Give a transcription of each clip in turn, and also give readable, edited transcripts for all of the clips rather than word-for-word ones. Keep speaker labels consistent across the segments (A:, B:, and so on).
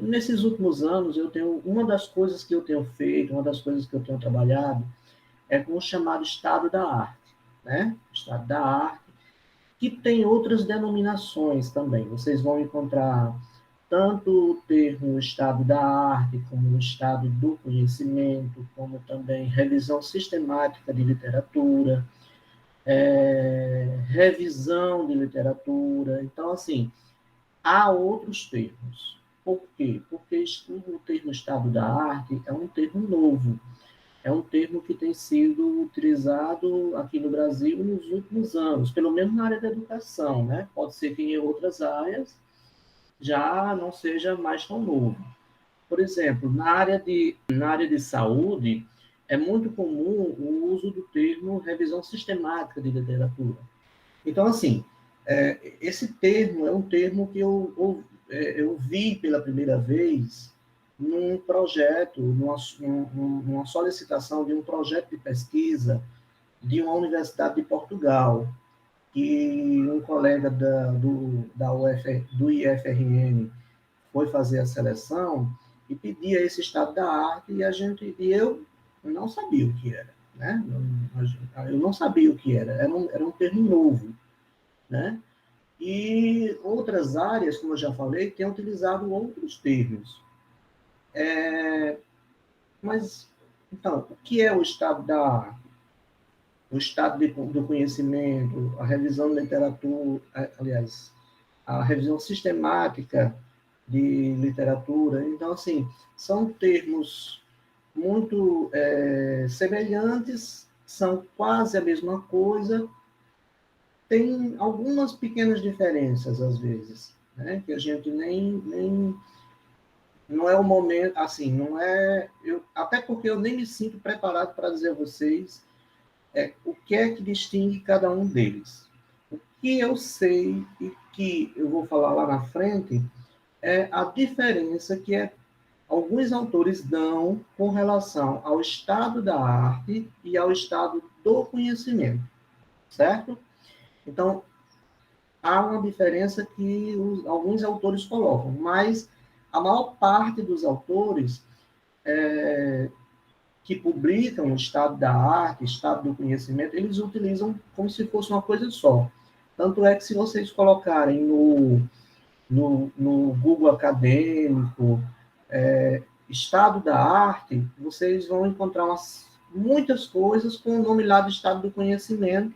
A: nesses últimos anos, uma das coisas que eu tenho feito, uma das coisas que eu tenho trabalhado, é com o chamado estado da arte, né? Estado da arte, que tem outras denominações também. Vocês vão encontrar tanto o termo estado da arte, como o estado do conhecimento, como também revisão sistemática de literatura, revisão de literatura. Então, assim, há outros termos. Por quê? Porque o termo estado da arte é um termo novo. É um termo que tem sido utilizado aqui no Brasil nos últimos anos, pelo menos na área da educação, né? Pode ser que em outras áreas já não seja mais tão novo. Por exemplo, na área de saúde, é muito comum o uso do termo revisão sistemática de literatura. Então, assim, esse termo é um termo que eu vi pela primeira vez num projeto, numa solicitação de um projeto de pesquisa de uma universidade de Portugal, que um colega do IFRN foi fazer a seleção e pedia esse estado da arte e eu não sabia o que era, né? Eu não sabia o que era um termo novo, né? E outras áreas, como eu já falei, têm utilizado outros termos. Mas, então, o que é o estado da arte? O estado do conhecimento, a revisão de literatura, aliás, a revisão sistemática de literatura. Então, assim, são termos muito semelhantes, são quase a mesma coisa, tem algumas pequenas diferenças, às vezes, né? Que a gente nem não é o momento, assim, não é... até porque eu nem me sinto preparado para dizer a vocês o que é que distingue cada um deles. O que eu sei e que eu vou falar lá na frente é a diferença que alguns autores dão com relação ao estado da arte e ao estado do conhecimento, certo? Então, há uma diferença que alguns autores colocam, mas a maior parte dos autores que publicam o estado da arte, estado do conhecimento, eles utilizam como se fosse uma coisa só. Tanto é que se vocês colocarem no Google Acadêmico, estado da arte, vocês vão encontrar muitas coisas com o nome lá do estado do conhecimento.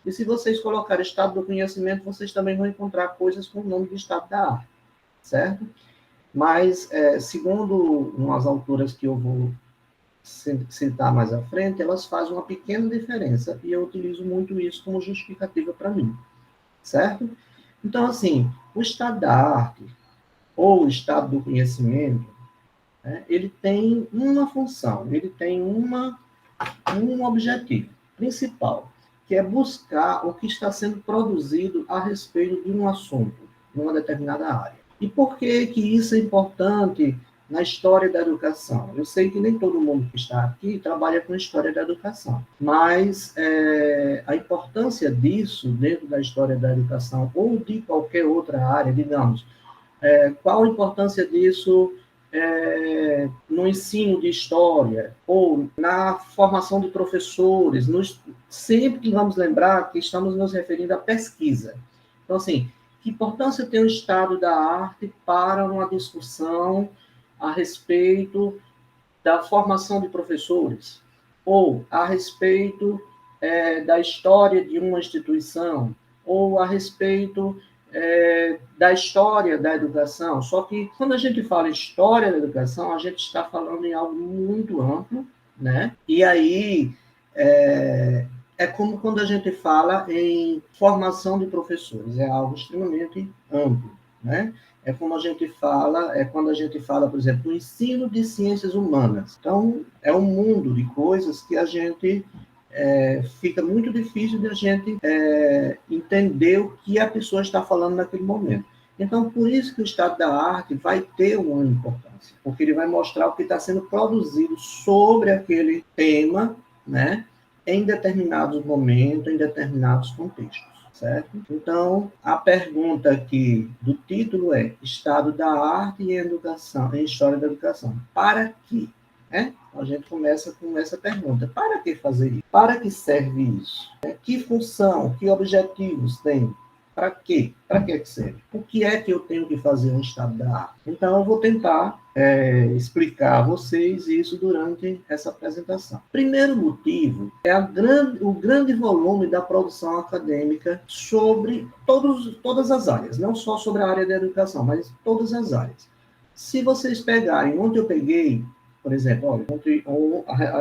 A: E se vocês colocarem estado do conhecimento, vocês também vão encontrar coisas com o nome do estado da arte, certo? Mas, segundo umas autoras que eu vou citar mais à frente, elas fazem uma pequena diferença, e eu utilizo muito isso como justificativa para mim, certo? Então, assim, o estado da arte, ou o estado do conhecimento, ele tem uma função, ele tem um objetivo principal, que é buscar o que está sendo produzido a respeito de um assunto, numa determinada área. E por que isso é importante na história da educação? Eu sei que nem todo mundo que está aqui trabalha com história da educação, mas a importância disso dentro da história da educação ou de qualquer outra área, digamos, qual a importância disso no ensino de história ou na formação de professores? Sempre vamos lembrar que estamos nos referindo à pesquisa. Então, assim, que importância tem o estado da arte para uma discussão a respeito da formação de professores ou a respeito da história de uma instituição ou a respeito da história da educação? Só que quando a gente fala história da educação, a gente está falando em algo muito amplo, né? E aí é como quando a gente fala em formação de professores, é algo extremamente amplo, né? É como a gente fala, quando a gente fala, por exemplo, do ensino de ciências humanas. Então, é um mundo de coisas que a gente fica muito difícil de a gente entender o que a pessoa está falando naquele momento. Então, por isso que o estado da arte vai ter uma importância, porque ele vai mostrar o que está sendo produzido sobre aquele tema, né, em determinados momentos, em determinados contextos. certo? Então, a pergunta aqui do título é Estado da Arte em Educação, em História da Educação. Para quê? A gente começa com essa pergunta. Para que fazer isso? Para que serve isso? Que função, que objetivos tem? Para quê? Para que serve? O que é que eu tenho que fazer no Estado da Arte? Então, eu vou tentar explicar a vocês isso durante essa apresentação. Primeiro motivo é o grande volume da produção acadêmica sobre todas as áreas, não só sobre a área da educação, mas todas as áreas. Se vocês pegarem, ontem eu peguei, por exemplo, olha,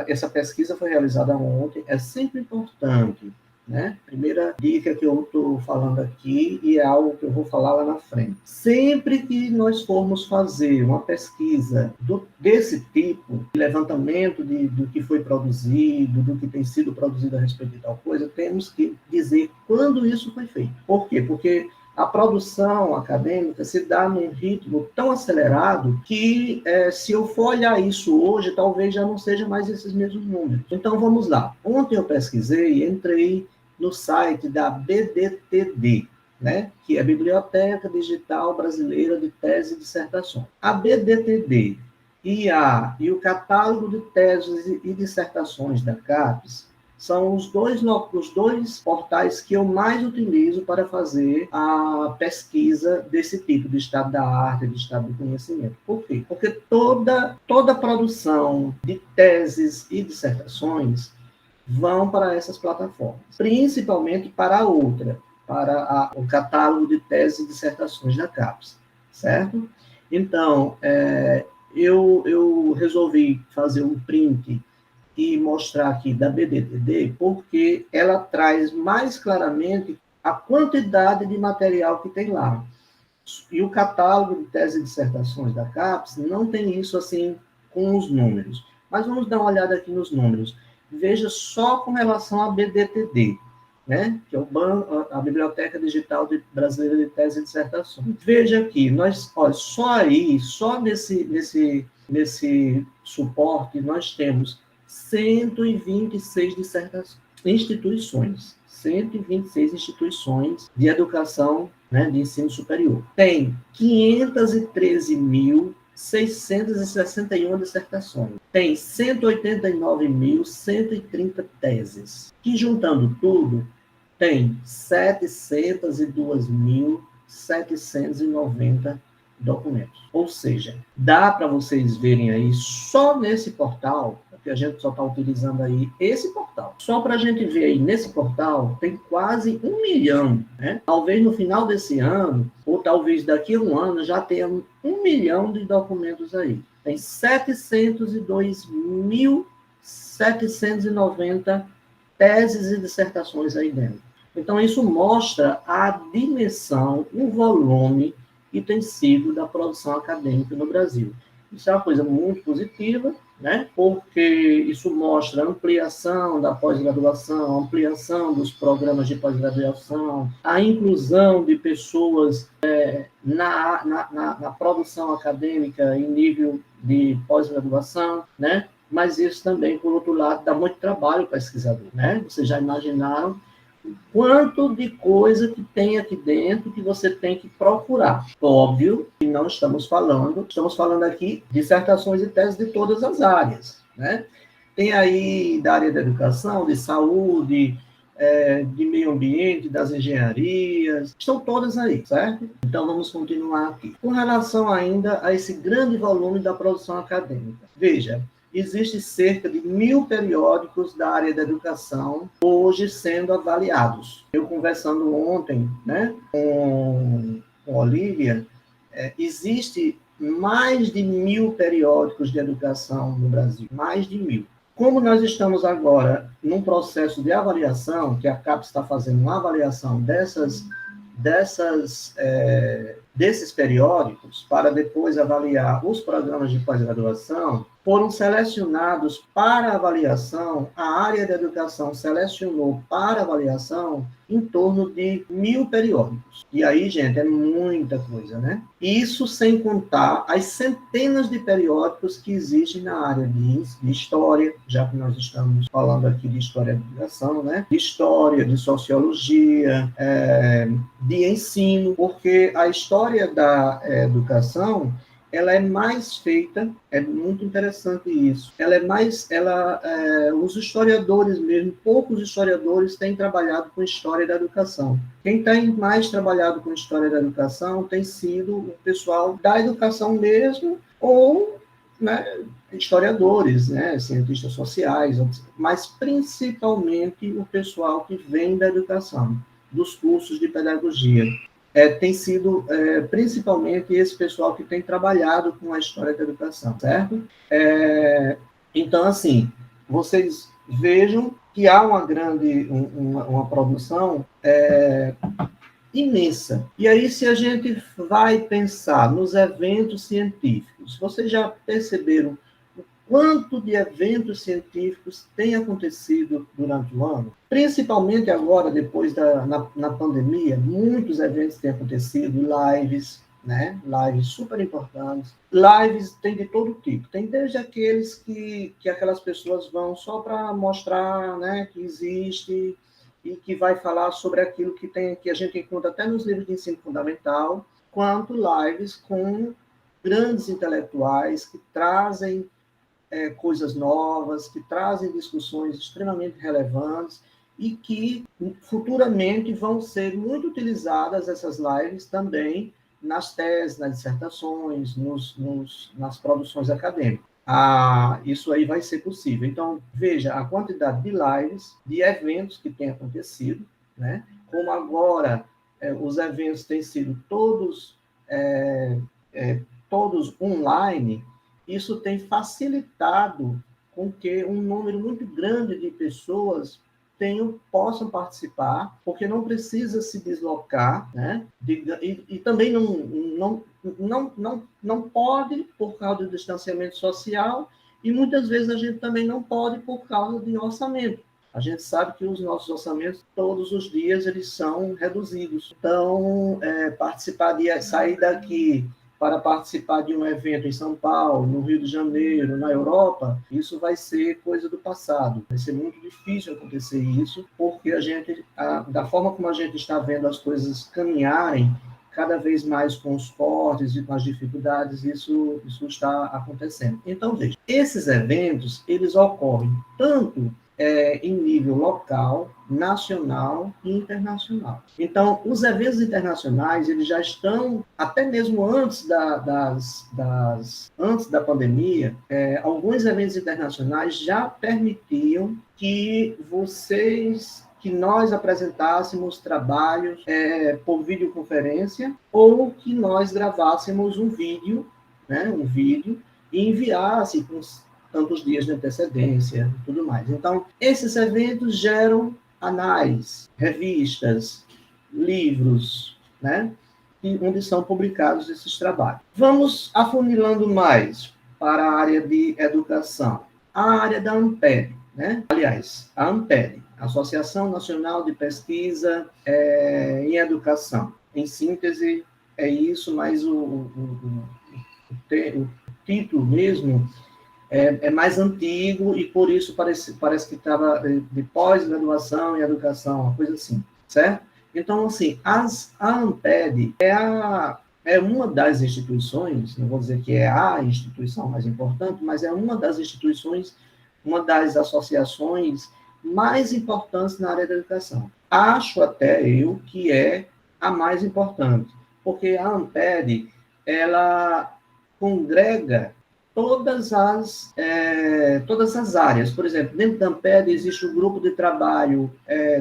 A: essa pesquisa foi realizada ontem, é sempre importante, né? Primeira dica que eu estou falando aqui e é algo que eu vou falar lá na frente. Sempre que nós formos fazer uma pesquisa desse tipo, de levantamento do que foi produzido, do que tem sido produzido a respeito de tal coisa, temos que dizer quando isso foi feito. Por quê? Porque a produção acadêmica se dá num ritmo tão acelerado que, se eu for olhar isso hoje, talvez já não seja mais esses mesmos números. Então, vamos lá. Ontem eu pesquisei e entrei no site da BDTD, né, que é a Biblioteca Digital Brasileira de Tese e Dissertações. A BDTD e o Catálogo de Teses e Dissertações da CAPES são os dois portais que eu mais utilizo para fazer a pesquisa desse tipo, de estado da arte, de estado do conhecimento. Por quê? Porque toda produção de teses e dissertações vão para essas plataformas, principalmente para a outra, para o catálogo de teses e dissertações da CAPES, certo? Então, eu resolvi fazer um print e mostrar aqui da BDTD, porque ela traz mais claramente a quantidade de material que tem lá. E o catálogo de teses e dissertações da CAPES não tem isso assim com os números. Mas vamos dar uma olhada aqui nos números. Veja só com relação à BDTD, né? Que é a Biblioteca Digital Brasileira de Teses e Dissertações. Veja aqui, só nesse suporte, nós temos 126 instituições, 126 instituições de educação, né, de ensino superior. Tem 513.661 dissertações. Tem 189.130 teses, que juntando tudo, tem 702.790 documentos. Ou seja, dá para vocês verem aí, só nesse portal, que a gente só está utilizando aí esse portal. Só para a gente ver aí, nesse portal, tem quase 1 milhão, né? Talvez no final desse ano, ou talvez daqui a um ano, já tenha 1 milhão de documentos aí. Tem 702.790 teses e dissertações aí dentro. Então, isso mostra a dimensão, o volume que tem sido da produção acadêmica no Brasil. Isso é uma coisa muito positiva, né? Porque isso mostra a ampliação da pós-graduação, a ampliação dos programas de pós-graduação, a inclusão de pessoas na produção acadêmica em nível de pós-graduação, né? Mas isso também, por outro lado, dá muito trabalho para o pesquisador, né? Vocês já imaginaram o quanto de coisa que tem aqui dentro que você tem que procurar. Óbvio que não estamos falando aqui de dissertações e teses de todas as áreas, né? Tem aí da área da educação, de saúde, de meio ambiente, das engenharias, estão todas aí, certo? Então vamos continuar aqui. Com relação ainda a esse grande volume da produção acadêmica. Veja, existe cerca de 1.000 periódicos da área da educação hoje sendo avaliados. Eu conversando ontem, né, com Olivia, existe mais de 1.000 periódicos de educação no Brasil, mais de 1.000. Como nós estamos agora num processo de avaliação, que a CAPES está fazendo uma avaliação desses periódicos para depois avaliar os programas de pós-graduação, foram selecionados para avaliação, a área da educação selecionou para avaliação em torno de 1.000 periódicos. E aí, gente, é muita coisa, né? Isso sem contar as centenas de periódicos que existem na área de história, já que nós estamos falando aqui de história da educação, né? De história, de sociologia, de ensino, porque a história da educação ela é mais feita, é muito interessante isso, os historiadores mesmo, poucos historiadores têm trabalhado com história da educação. Quem tem mais trabalhado com história da educação tem sido o pessoal da educação mesmo, ou, né, historiadores, né, cientistas sociais, mas principalmente o pessoal que vem da educação, dos cursos de pedagogia. Tem sido principalmente esse pessoal que tem trabalhado com a história da educação, certo? Então, assim, vocês vejam que há uma produção imensa. E aí, se a gente vai pensar nos eventos científicos, vocês já perceberam quanto de eventos científicos tem acontecido durante o ano? Principalmente agora, depois na pandemia, muitos eventos têm acontecido, lives, né? Lives super importantes. Lives tem de todo tipo. Tem desde aqueles que aquelas pessoas vão só para mostrar, né, que existe e que vai falar sobre aquilo que a gente encontra até nos livros de ensino fundamental, quanto lives com grandes intelectuais que trazem coisas novas, que trazem discussões extremamente relevantes e que futuramente vão ser muito utilizadas essas lives também nas teses, nas dissertações, nas produções acadêmicas. Isso aí vai ser possível. Então, veja a quantidade de lives, de eventos que tem acontecido, né? Como agora os eventos têm sido todos online, isso tem facilitado com que um número muito grande de pessoas possam participar, porque não precisa se deslocar, né? E também não pode por causa do distanciamento social, e muitas vezes a gente também não pode por causa de orçamento. A gente sabe que os nossos orçamentos, todos os dias, eles são reduzidos. Então, sair daqui para participar de um evento em São Paulo, no Rio de Janeiro, na Europa, isso vai ser coisa do passado. Vai ser muito difícil acontecer isso, porque da forma como a gente está vendo as coisas caminharem, cada vez mais com os cortes e com as dificuldades, isso está acontecendo. Então, veja, esses eventos, eles ocorrem tanto em nível local, nacional e internacional. Então, os eventos internacionais, eles já estão, até mesmo antes antes da pandemia, alguns eventos internacionais já permitiam que nós apresentássemos trabalhos por videoconferência ou que nós gravássemos um vídeo, né, e enviasse com tantos dias de antecedência e tudo mais. Então, esses eventos geram análises, revistas, livros, né, onde são publicados esses trabalhos. Vamos afunilando mais para a área de educação. A área da ANPED, né? Aliás, a ANPED, Associação Nacional de Pesquisa em Educação. Em síntese, é isso, mas o título mesmo é mais antigo e por isso parece que estava de pós-graduação em educação, uma coisa assim, certo? Então, assim, a ANPED é uma das instituições, não vou dizer que é a instituição mais importante, mas é uma das instituições, uma das associações mais importantes na área da educação. Acho até eu que é a mais importante, porque a ANPED, ela congrega todas as áreas. Por exemplo, dentro da ANPED existe o grupo de trabalho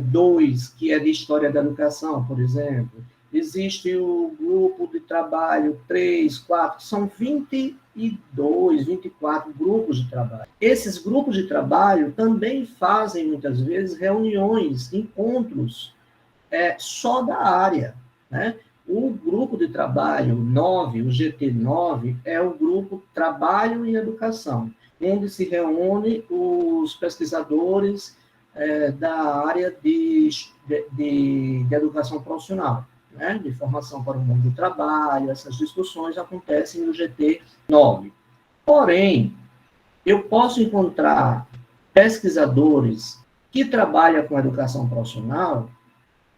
A: 2, que é de História da Educação, por exemplo. Existe o grupo de trabalho 3, 4, são 22, 24 grupos de trabalho. Esses grupos de trabalho também fazem, muitas vezes, reuniões, encontros só da área, né? O grupo de trabalho 9, o GT9, é o grupo Trabalho em Educação. onde se reúne os pesquisadores da área de educação profissional, né? De formação para o mundo do trabalho. Essas discussões acontecem no GT9. Porém, eu posso encontrar pesquisadores que trabalham com educação profissional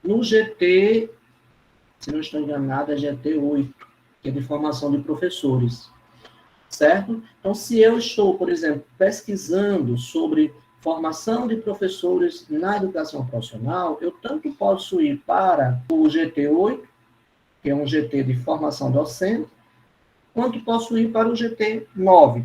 A: no GT, se não estou enganado, é GT8, que é de formação de professores, certo? Então, se eu estou, por exemplo, pesquisando sobre formação de professores na educação profissional, eu tanto posso ir para o GT8, que é um GT de formação docente, quanto posso ir para o GT9.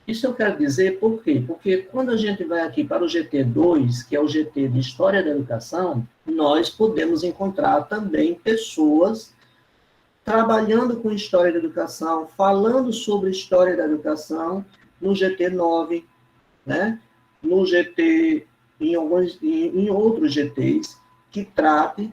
A: Isso eu quero dizer por quê? Porque quando a gente vai aqui para o GT2, que é o GT de História da Educação, nós podemos encontrar também pessoas trabalhando com História da Educação, falando sobre História da Educação no GT9, né? No GT, em outros GTs, que tratem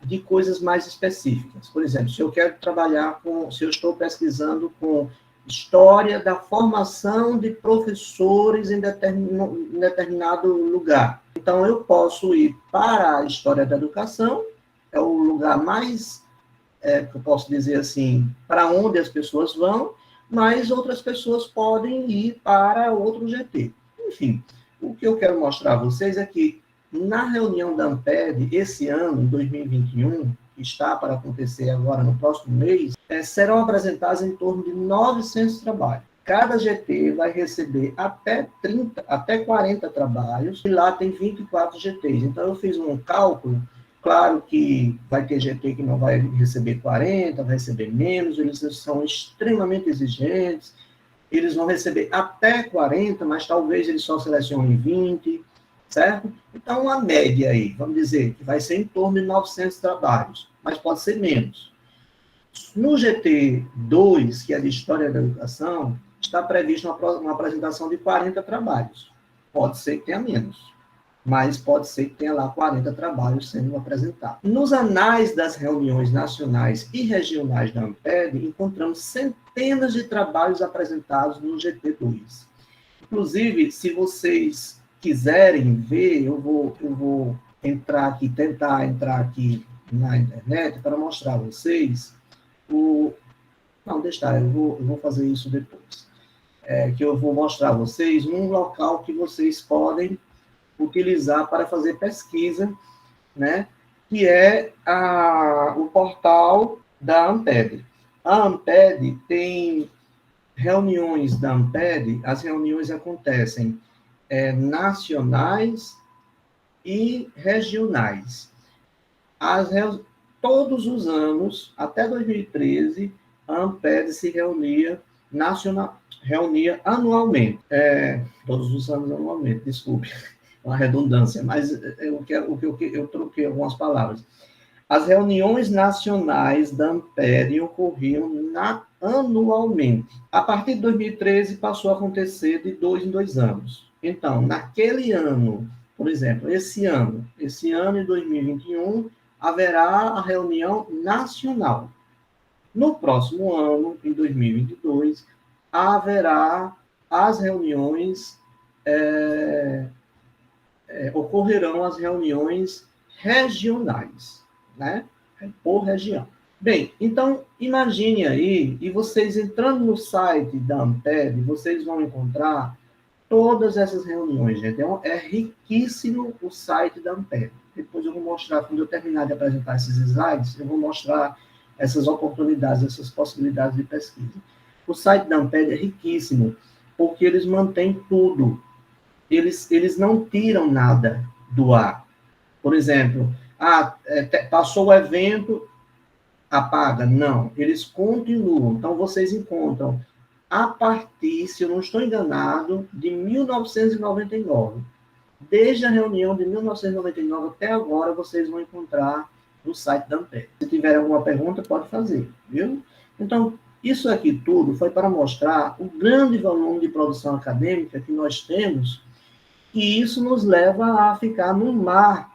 A: de coisas mais específicas. Por exemplo, se eu quero trabalhar se eu estou pesquisando com história da formação de professores em determinado lugar. Então, eu posso ir para a História da Educação, é o lugar mais, que eu posso dizer assim, para onde as pessoas vão, mas outras pessoas podem ir para outro GT. Enfim, o que eu quero mostrar a vocês é que na reunião da Amped, esse ano, em 2021, que está para acontecer agora no próximo mês, serão apresentados em torno de 900 trabalhos. Cada GT vai receber até 40 trabalhos, e lá tem 24 GTs. Então, eu fiz um cálculo. Claro que vai ter GT que não vai receber 40, vai receber menos, eles são extremamente exigentes, eles vão receber até 40, mas talvez eles só selecionem 20, certo? Então, a média aí, vamos dizer, que vai ser em torno de 900 trabalhos, mas pode ser menos. No GT2, que é de História da Educação, está prevista uma apresentação de 40 trabalhos. Pode ser que tenha menos, mas pode ser que tenha lá 40 trabalhos sendo apresentados. Nos anais das reuniões nacionais e regionais da Amped, encontramos centenas de trabalhos apresentados no GT2. Inclusive, se vocês quiserem ver, eu vou tentar entrar aqui na internet para mostrar a vocês Não, deixa, eu vou fazer isso depois. Que eu vou mostrar a vocês um local que vocês podem utilizar para fazer pesquisa, né? Que é o portal da Amped. A Amped tem reuniões da Amped, as reuniões acontecem nacionais e regionais. Todos os anos, até 2013, a Amped se reunia anualmente. Todos os anos anualmente, desculpe, uma redundância, mas eu troquei algumas palavras. As reuniões nacionais da Amped ocorriam anualmente. A partir de 2013, passou a acontecer de 2 em 2 anos. Então, naquele ano, por exemplo, esse ano em 2021, haverá a reunião nacional. No próximo ano, em 2022, haverá as reuniões, ocorrerão as reuniões regionais, né? Por região. Bem, então, imagine aí, e vocês entrando no site da Amped, vocês vão encontrar todas essas reuniões, gente. É riquíssimo o site da Amped. Depois eu vou mostrar, quando eu terminar de apresentar esses slides, eu vou mostrar essas oportunidades, essas possibilidades de pesquisa. O site da Amped é riquíssimo, porque eles mantêm tudo. Eles não tiram nada do ar. Por exemplo, passou o evento, apaga. Não, eles continuam. Então, vocês encontram a partir, se eu não estou enganado, de 1999. Desde a reunião de 1999 até agora, vocês vão encontrar no site da Amped. Se tiver alguma pergunta, pode fazer, viu? Então, isso aqui tudo foi para mostrar o grande volume de produção acadêmica que nós temos, e isso nos leva a ficar num mar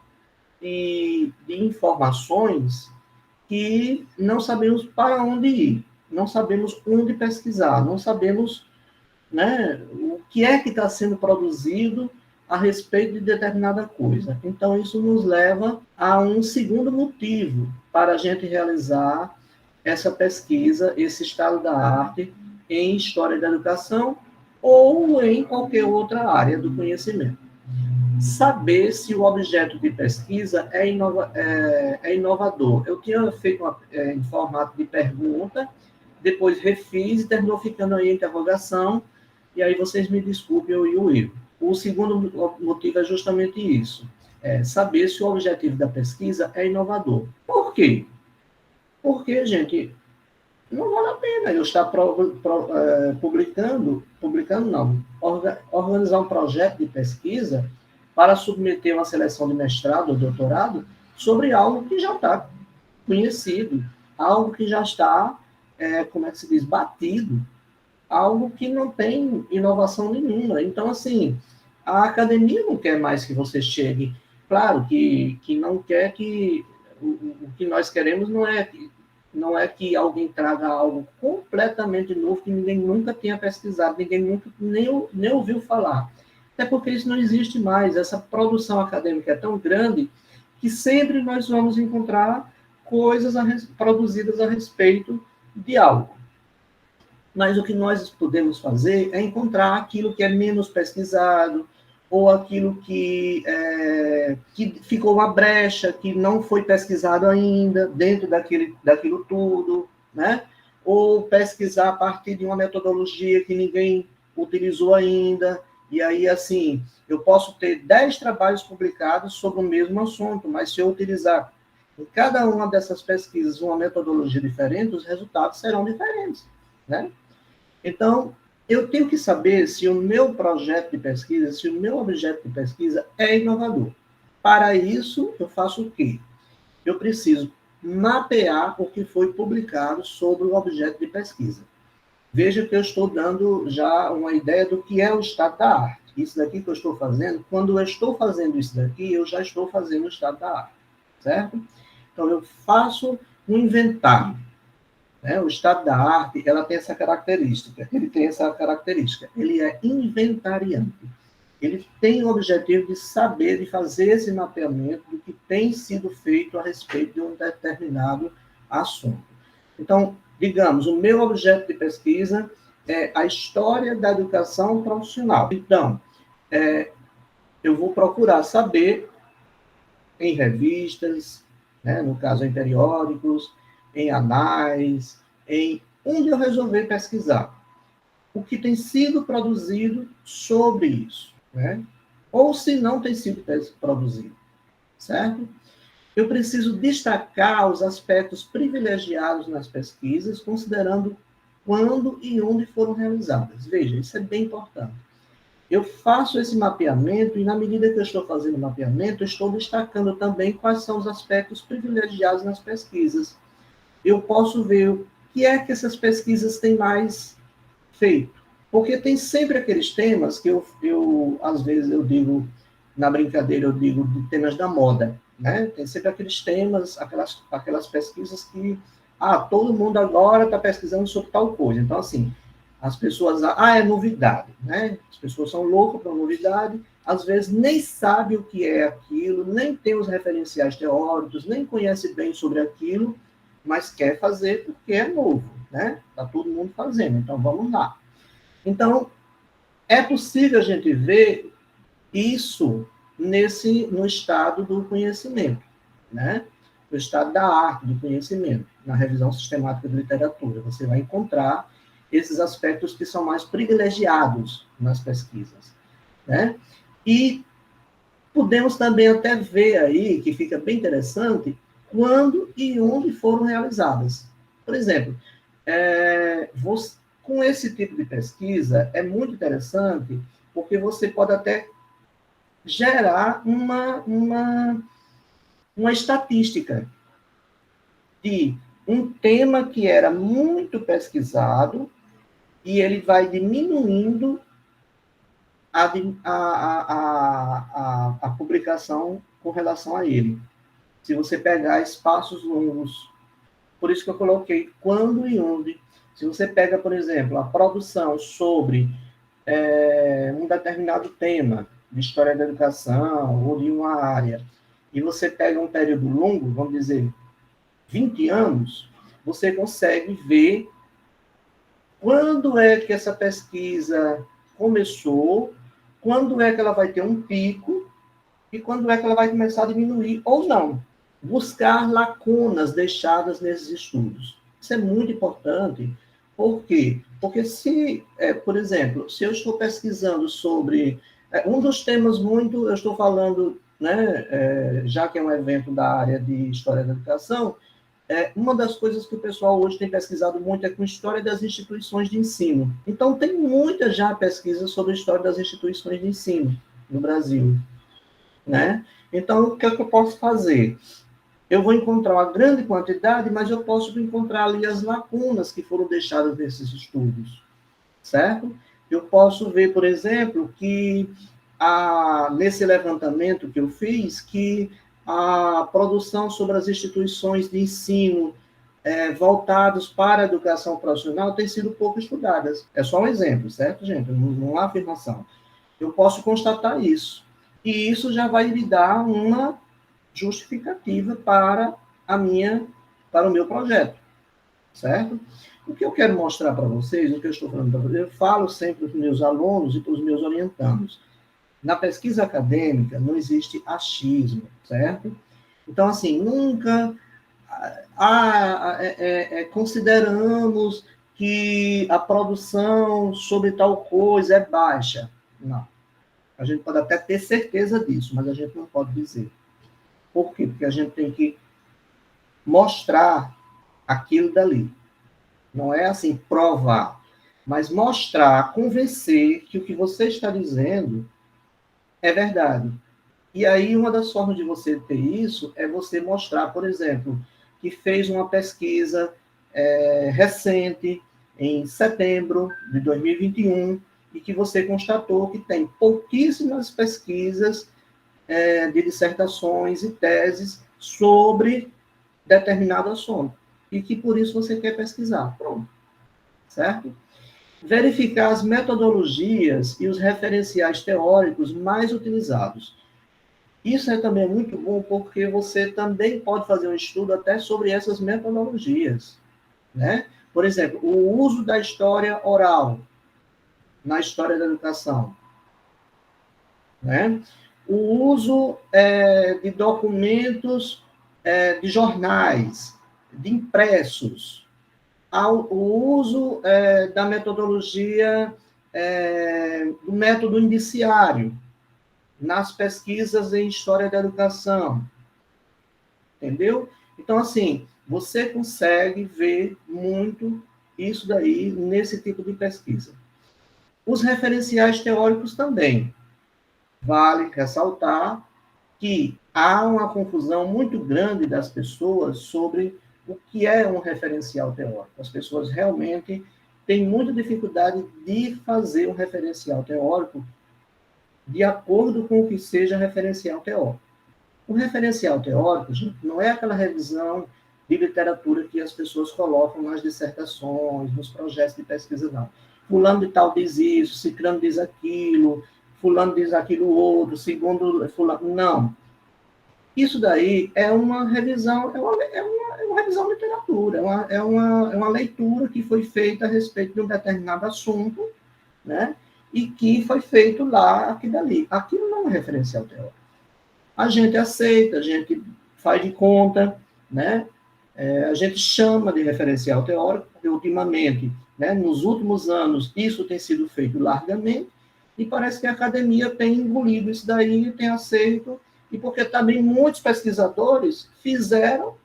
A: de informações que não sabemos para onde ir, não sabemos onde pesquisar, não sabemos né? O que é que está sendo produzido a respeito de determinada coisa. Então, isso nos leva a um segundo motivo para a gente realizar essa pesquisa, esse estado da arte em história da educação ou em qualquer outra área do conhecimento. Saber se o objeto de pesquisa é inovador. Eu tinha feito em formato de pergunta, depois refiz e terminou ficando aí a interrogação, e aí vocês me desculpem o erro. O segundo motivo é justamente isso, saber se o objetivo da pesquisa é inovador. Por quê? Porque, gente, não vale a pena eu estar publicando não, organizar um projeto de pesquisa para submeter uma seleção de mestrado ou doutorado sobre algo que já está conhecido, algo que já está, como é que se diz, batido, algo que não tem inovação nenhuma. Então, assim, a academia não quer mais que você chegue. Claro que não quer que. O que nós queremos não é que alguém traga algo completamente novo que ninguém nunca tenha pesquisado, ninguém nunca nem ouviu falar. Até porque isso não existe mais. Essa produção acadêmica é tão grande que sempre nós vamos encontrar coisas produzidas a respeito de algo. Mas o que nós podemos fazer é encontrar aquilo que é menos pesquisado, ou aquilo que ficou uma brecha, que não foi pesquisado ainda, dentro daquilo tudo, né? Ou pesquisar a partir de uma metodologia que ninguém utilizou ainda. E aí, assim, eu posso ter 10 trabalhos publicados sobre o mesmo assunto, mas se eu utilizar em cada uma dessas pesquisas uma metodologia diferente, os resultados serão diferentes, né? Então, eu tenho que saber se o meu projeto de pesquisa, se o meu objeto de pesquisa é inovador. Para isso, eu faço o quê? Eu preciso mapear o que foi publicado sobre o objeto de pesquisa. Veja que eu estou dando já uma ideia do que é o estado da arte. Isso daqui que eu estou fazendo, quando eu estou fazendo isso daqui, eu já estou fazendo o estado da arte, certo? Então, eu faço um inventário. O estado da arte, ela tem essa característica, ele é inventariante. Ele tem o objetivo de saber, de fazer esse mapeamento do que tem sido feito a respeito de um determinado assunto. Então, digamos, o meu objeto de pesquisa é a história da educação profissional. Então, eu vou procurar saber em revistas, né, no caso em periódicos, em anais, em onde eu resolver pesquisar. O que tem sido produzido sobre isso, né? Ou se não tem sido produzido, certo? Eu preciso destacar os aspectos privilegiados nas pesquisas, considerando quando e onde foram realizadas. Veja, isso é bem importante. Eu faço esse mapeamento e, na medida que eu estou fazendo o mapeamento, eu estou destacando também quais são os aspectos privilegiados nas pesquisas. Eu posso ver o que é que essas pesquisas têm mais feito. Porque tem sempre aqueles temas que às vezes, eu digo, na brincadeira, eu digo de temas da moda, né? Tem sempre aqueles temas, aquelas pesquisas que, todo mundo agora está pesquisando sobre tal coisa. Então, assim, as pessoas, é novidade, né? As pessoas são loucas para novidade, às vezes nem sabe o que é aquilo, nem tem os referenciais teóricos, nem conhece bem sobre aquilo, mas quer fazer porque é novo, né? Está todo mundo fazendo, então vamos lá. Então, é possível a gente ver isso no estado do conhecimento, né? No estado da arte, do conhecimento, na revisão sistemática de literatura. Você vai encontrar esses aspectos que são mais privilegiados nas pesquisas, né? E podemos também até ver aí, que fica bem interessante, quando e onde foram realizadas. Por exemplo, com esse tipo de pesquisa, é muito interessante, porque você pode até gerar uma estatística de um tema que era muito pesquisado e ele vai diminuindo a publicação com relação a ele. Se você pegar espaços longos, por isso que eu coloquei quando e onde. Se você pega, por exemplo, a produção sobre um determinado tema de história da educação ou de uma área, e você pega um período longo, vamos dizer, 20 anos, você consegue ver quando é que essa pesquisa começou, quando é que ela vai ter um pico e quando é que ela vai começar a diminuir ou não. Buscar lacunas deixadas nesses estudos. Isso é muito importante. Por quê? Porque se, por exemplo, se eu estou pesquisando sobre um dos temas muito, eu estou falando, né, já que é um evento da área de História da Educação, uma das coisas que o pessoal hoje tem pesquisado muito é com história das instituições de ensino. Então, tem muita já pesquisa sobre a história das instituições de ensino no Brasil, né? Então, o que é que eu posso fazer? Eu vou encontrar uma grande quantidade, mas eu posso encontrar ali as lacunas que foram deixadas nesses estudos, certo? Eu posso ver, por exemplo, que nesse levantamento que eu fiz, que a produção sobre as instituições de ensino voltados para a educação profissional tem sido pouco estudadas. É só um exemplo, certo, gente? Não há afirmação. Eu posso constatar isso. E isso já vai me dar uma justificativa para o meu projeto, certo? O que eu quero mostrar para vocês, o que eu estou falando para vocês, eu falo sempre para os meus alunos e para os meus orientandos. Na pesquisa acadêmica não existe achismo, certo? Então, assim, nunca consideramos que a produção sobre tal coisa é baixa. Não. A gente pode até ter certeza disso, mas a gente não pode dizer. Por quê? Porque a gente tem que mostrar aquilo dali. Não é assim, provar, mas mostrar, convencer que o que você está dizendo é verdade. E aí, uma das formas de você ter isso é você mostrar, por exemplo, que fez uma pesquisa recente, em setembro de 2021, e que você constatou que tem pouquíssimas pesquisas de dissertações e teses sobre determinado assunto. E que por isso você quer pesquisar. Pronto. Certo? Verificar as metodologias e os referenciais teóricos mais utilizados. Isso é também muito bom porque você também pode fazer um estudo até sobre essas metodologias, né? Por exemplo, o uso da história oral na história da educação, né? O uso de documentos, de jornais, de impressos, o uso da metodologia, do método indiciário, nas pesquisas em história da educação, entendeu? Então, assim, você consegue ver muito isso daí nesse tipo de pesquisa. Os referenciais teóricos também. Vale ressaltar que há uma confusão muito grande das pessoas sobre o que é um referencial teórico. As pessoas realmente têm muita dificuldade de fazer um referencial teórico de acordo com o que seja referencial teórico. O referencial teórico, gente, não é aquela revisão de literatura que as pessoas colocam nas dissertações, nos projetos de pesquisa, não. Fulano de tal diz isso, ciclano diz aquilo, fulano diz aquilo outro, segundo fulano... Não. Isso daí é uma revisão, é uma revisão de literatura, é uma leitura que foi feita a respeito de um determinado assunto, né? E que foi feito lá, aqui dali. Aquilo não é referencial teórico. A gente aceita, a gente faz de conta, né? A gente chama de referencial teórico, porque ultimamente, né, nos últimos anos, isso tem sido feito largamente, e parece que a academia tem engolido isso daí, tem aceito, e porque também muitos pesquisadores fizeram,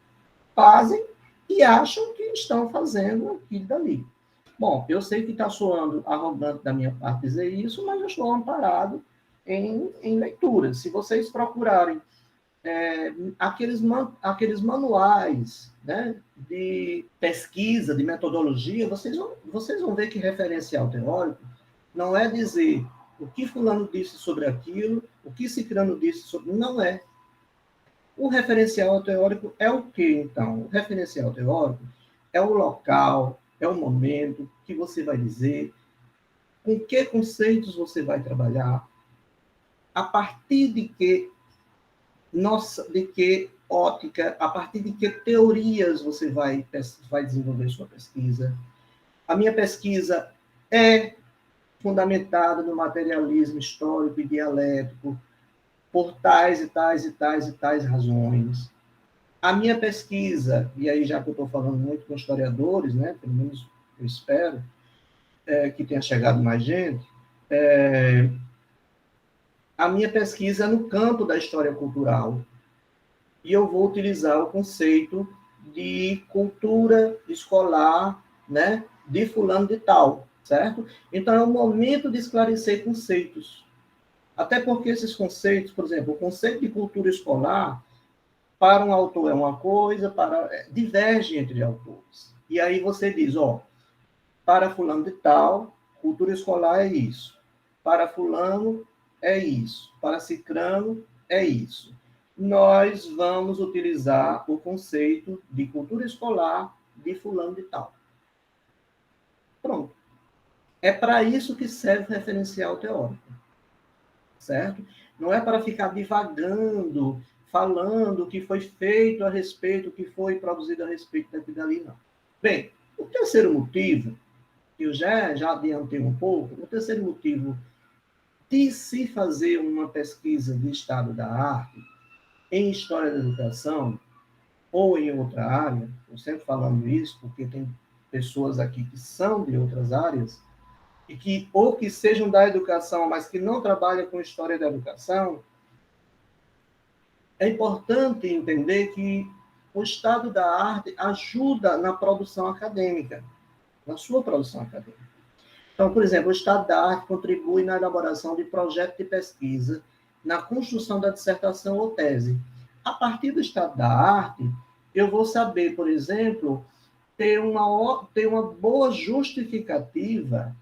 A: fazem, e acham que estão fazendo aquilo dali. Bom, eu sei que está soando arrogante da minha parte dizer isso, mas eu estou amparado em leituras. Se vocês procurarem aqueles manuais, né, de pesquisa, de metodologia, vocês vão ver que referencial teórico não é dizer o que fulano disse sobre aquilo, o que ciclano disse sobre... Não é. O referencial teórico é o quê, então? O referencial teórico é o local, é o momento que você vai dizer com que conceitos você vai trabalhar, a partir de que ótica, a partir de que teorias você vai desenvolver sua pesquisa. A minha pesquisa é fundamentada no materialismo histórico e dialético, por tais e tais e tais e tais razões. A minha pesquisa, e aí já que eu estou falando muito com historiadores, né, pelo menos eu espero que tenha chegado mais gente, a minha pesquisa é no campo da história cultural. E eu vou utilizar o conceito de cultura escolar, né, de fulano de tal, certo? Então, é o momento de esclarecer conceitos. Até porque esses conceitos, por exemplo, o conceito de cultura escolar, para um autor é uma coisa, diverge entre autores. E aí você diz, para fulano de tal, cultura escolar é isso. Para fulano é isso. Para cicrano é isso. Nós vamos utilizar o conceito de cultura escolar de fulano de tal. Pronto. É para isso que serve o referencial teórico. Certo? Não é para ficar divagando, falando o que foi feito a respeito, o que foi produzido a respeito daquilo dali, não. Bem, o terceiro motivo, que eu já adiantei um pouco, o terceiro motivo de se fazer uma pesquisa de estado da arte em história da educação ou em outra área, eu sempre falando isso porque tem pessoas aqui que são de outras áreas, e que ou que sejam da educação, mas que não trabalham com história da educação, é importante entender que o estado da arte ajuda na produção acadêmica, na sua produção acadêmica. Então, por exemplo, o estado da arte contribui na elaboração de projeto de pesquisa, na construção da dissertação ou tese. A partir do estado da arte, eu vou saber, por exemplo, ter uma boa justificativa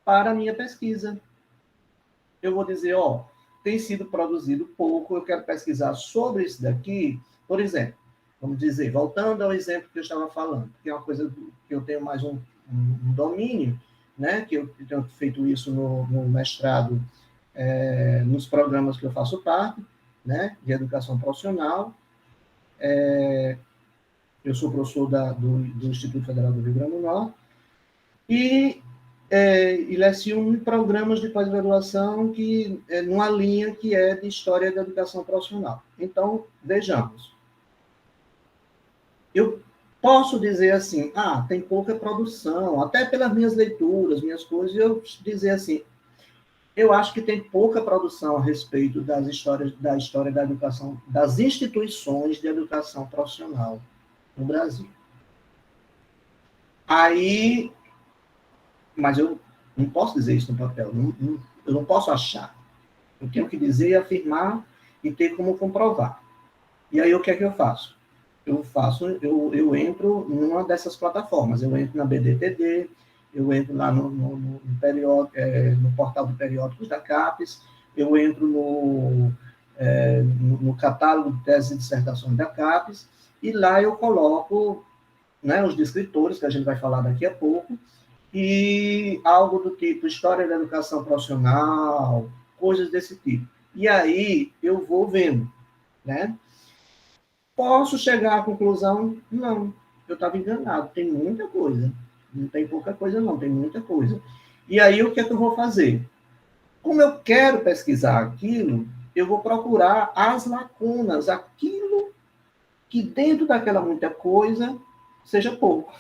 A: para a minha pesquisa. Eu vou dizer, tem sido produzido pouco, eu quero pesquisar sobre isso daqui. Por exemplo, vamos dizer, voltando ao exemplo que eu estava falando, que é uma coisa que eu tenho mais um domínio, né, que eu tenho feito isso no mestrado, nos programas que eu faço parte, né, de educação profissional. Eu sou professor do Instituto Federal do Rio Grande do Norte, e leciono em programas de pós-graduação numa linha que é de História da Educação Profissional. Então, vejamos. Eu posso dizer assim, tem pouca produção, até pelas minhas leituras, minhas coisas, eu dizer assim, eu acho que tem pouca produção a respeito da história da educação, das instituições de educação profissional no Brasil. Aí, mas eu não posso dizer isso no papel, eu não posso achar. Eu tenho que dizer, afirmar e ter como comprovar. E aí, o que é que eu faço? Eu entro numa dessas plataformas. Eu entro na BDTD, eu entro lá no portal de periódicos da CAPES, eu entro no catálogo de teses e dissertações da CAPES, e lá eu coloco, né, os descritores, que a gente vai falar daqui a pouco, e algo do tipo história da educação profissional, coisas desse tipo. E aí eu vou vendo, né? Posso chegar à conclusão? Não, eu estava enganado, tem muita coisa. Não tem pouca coisa, não, tem muita coisa. E aí, o que é que eu vou fazer? Como eu quero pesquisar aquilo, eu vou procurar as lacunas, aquilo que dentro daquela muita coisa seja pouco.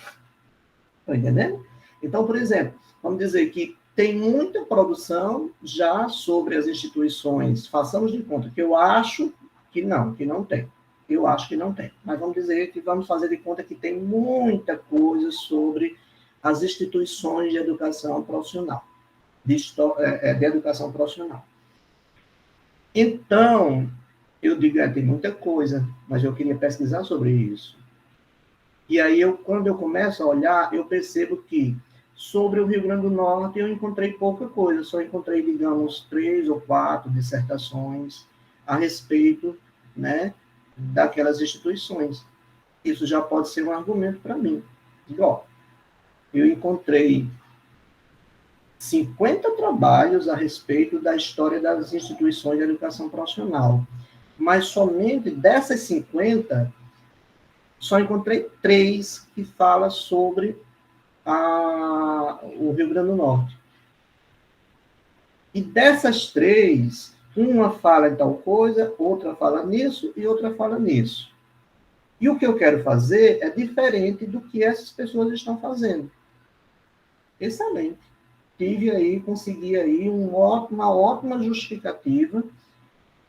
A: Está entendendo? Então, por exemplo, vamos dizer que tem muita produção já sobre as instituições. Façamos de conta que eu acho que não tem. Eu acho que não tem. Mas vamos fazer de conta que tem muita coisa sobre as instituições de educação profissional, de educação profissional. Então, eu digo, tem muita coisa, mas eu queria pesquisar sobre isso. E aí, quando eu começo a olhar, eu percebo que sobre o Rio Grande do Norte eu encontrei pouca coisa, só encontrei, digamos, 3 ou 4 dissertações a respeito, né, daquelas instituições. Isso já pode ser um argumento para mim. Digo, eu encontrei 50 trabalhos a respeito da história das instituições de educação profissional. Mas somente dessas 50, só encontrei 3 que falam sobre o Rio Grande do Norte. E dessas 3, uma fala em tal coisa, outra fala nisso e outra fala nisso. E o que eu quero fazer é diferente do que essas pessoas estão fazendo. Excelente. Consegui aí uma ótima justificativa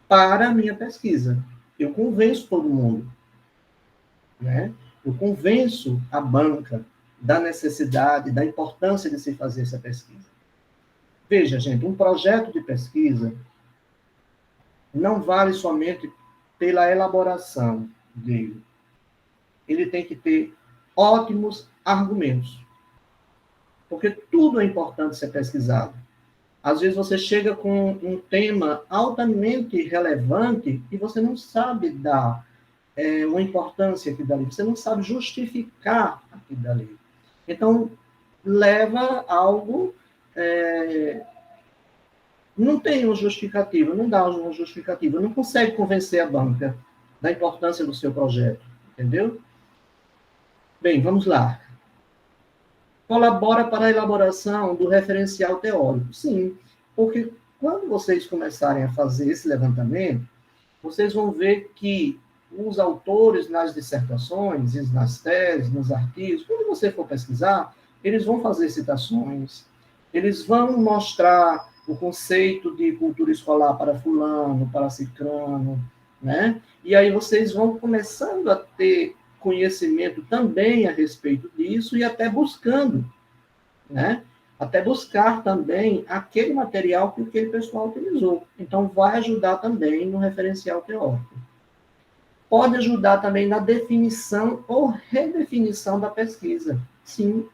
A: para a minha pesquisa. Eu convenço todo mundo, né? Eu convenço a banca da necessidade, da importância de se fazer essa pesquisa. Veja, gente, um projeto de pesquisa não vale somente pela elaboração dele. Ele tem que ter ótimos argumentos. Porque tudo é importante ser pesquisado. Às vezes você chega com um tema altamente relevante e você não sabe dar uma importância aqui dali, você não sabe justificar aqui dali. Então, leva algo... não tem uma justificativa, não dá uma justificativa, não consegue convencer a banca da importância do seu projeto, entendeu? Bem, vamos lá. Colabora para a elaboração do referencial teórico. Sim, porque quando vocês começarem a fazer esse levantamento, vocês vão ver que os autores nas dissertações, nas teses, nos artigos, quando você for pesquisar, eles vão fazer citações, eles vão mostrar o conceito de cultura escolar para fulano, para cicrano, né? E aí vocês vão começando a ter conhecimento também a respeito disso e até buscando, né? Até buscar também aquele material que aquele pessoal utilizou. Então, vai ajudar também no referencial teórico. Pode ajudar também na definição ou redefinição da pesquisa. Sim,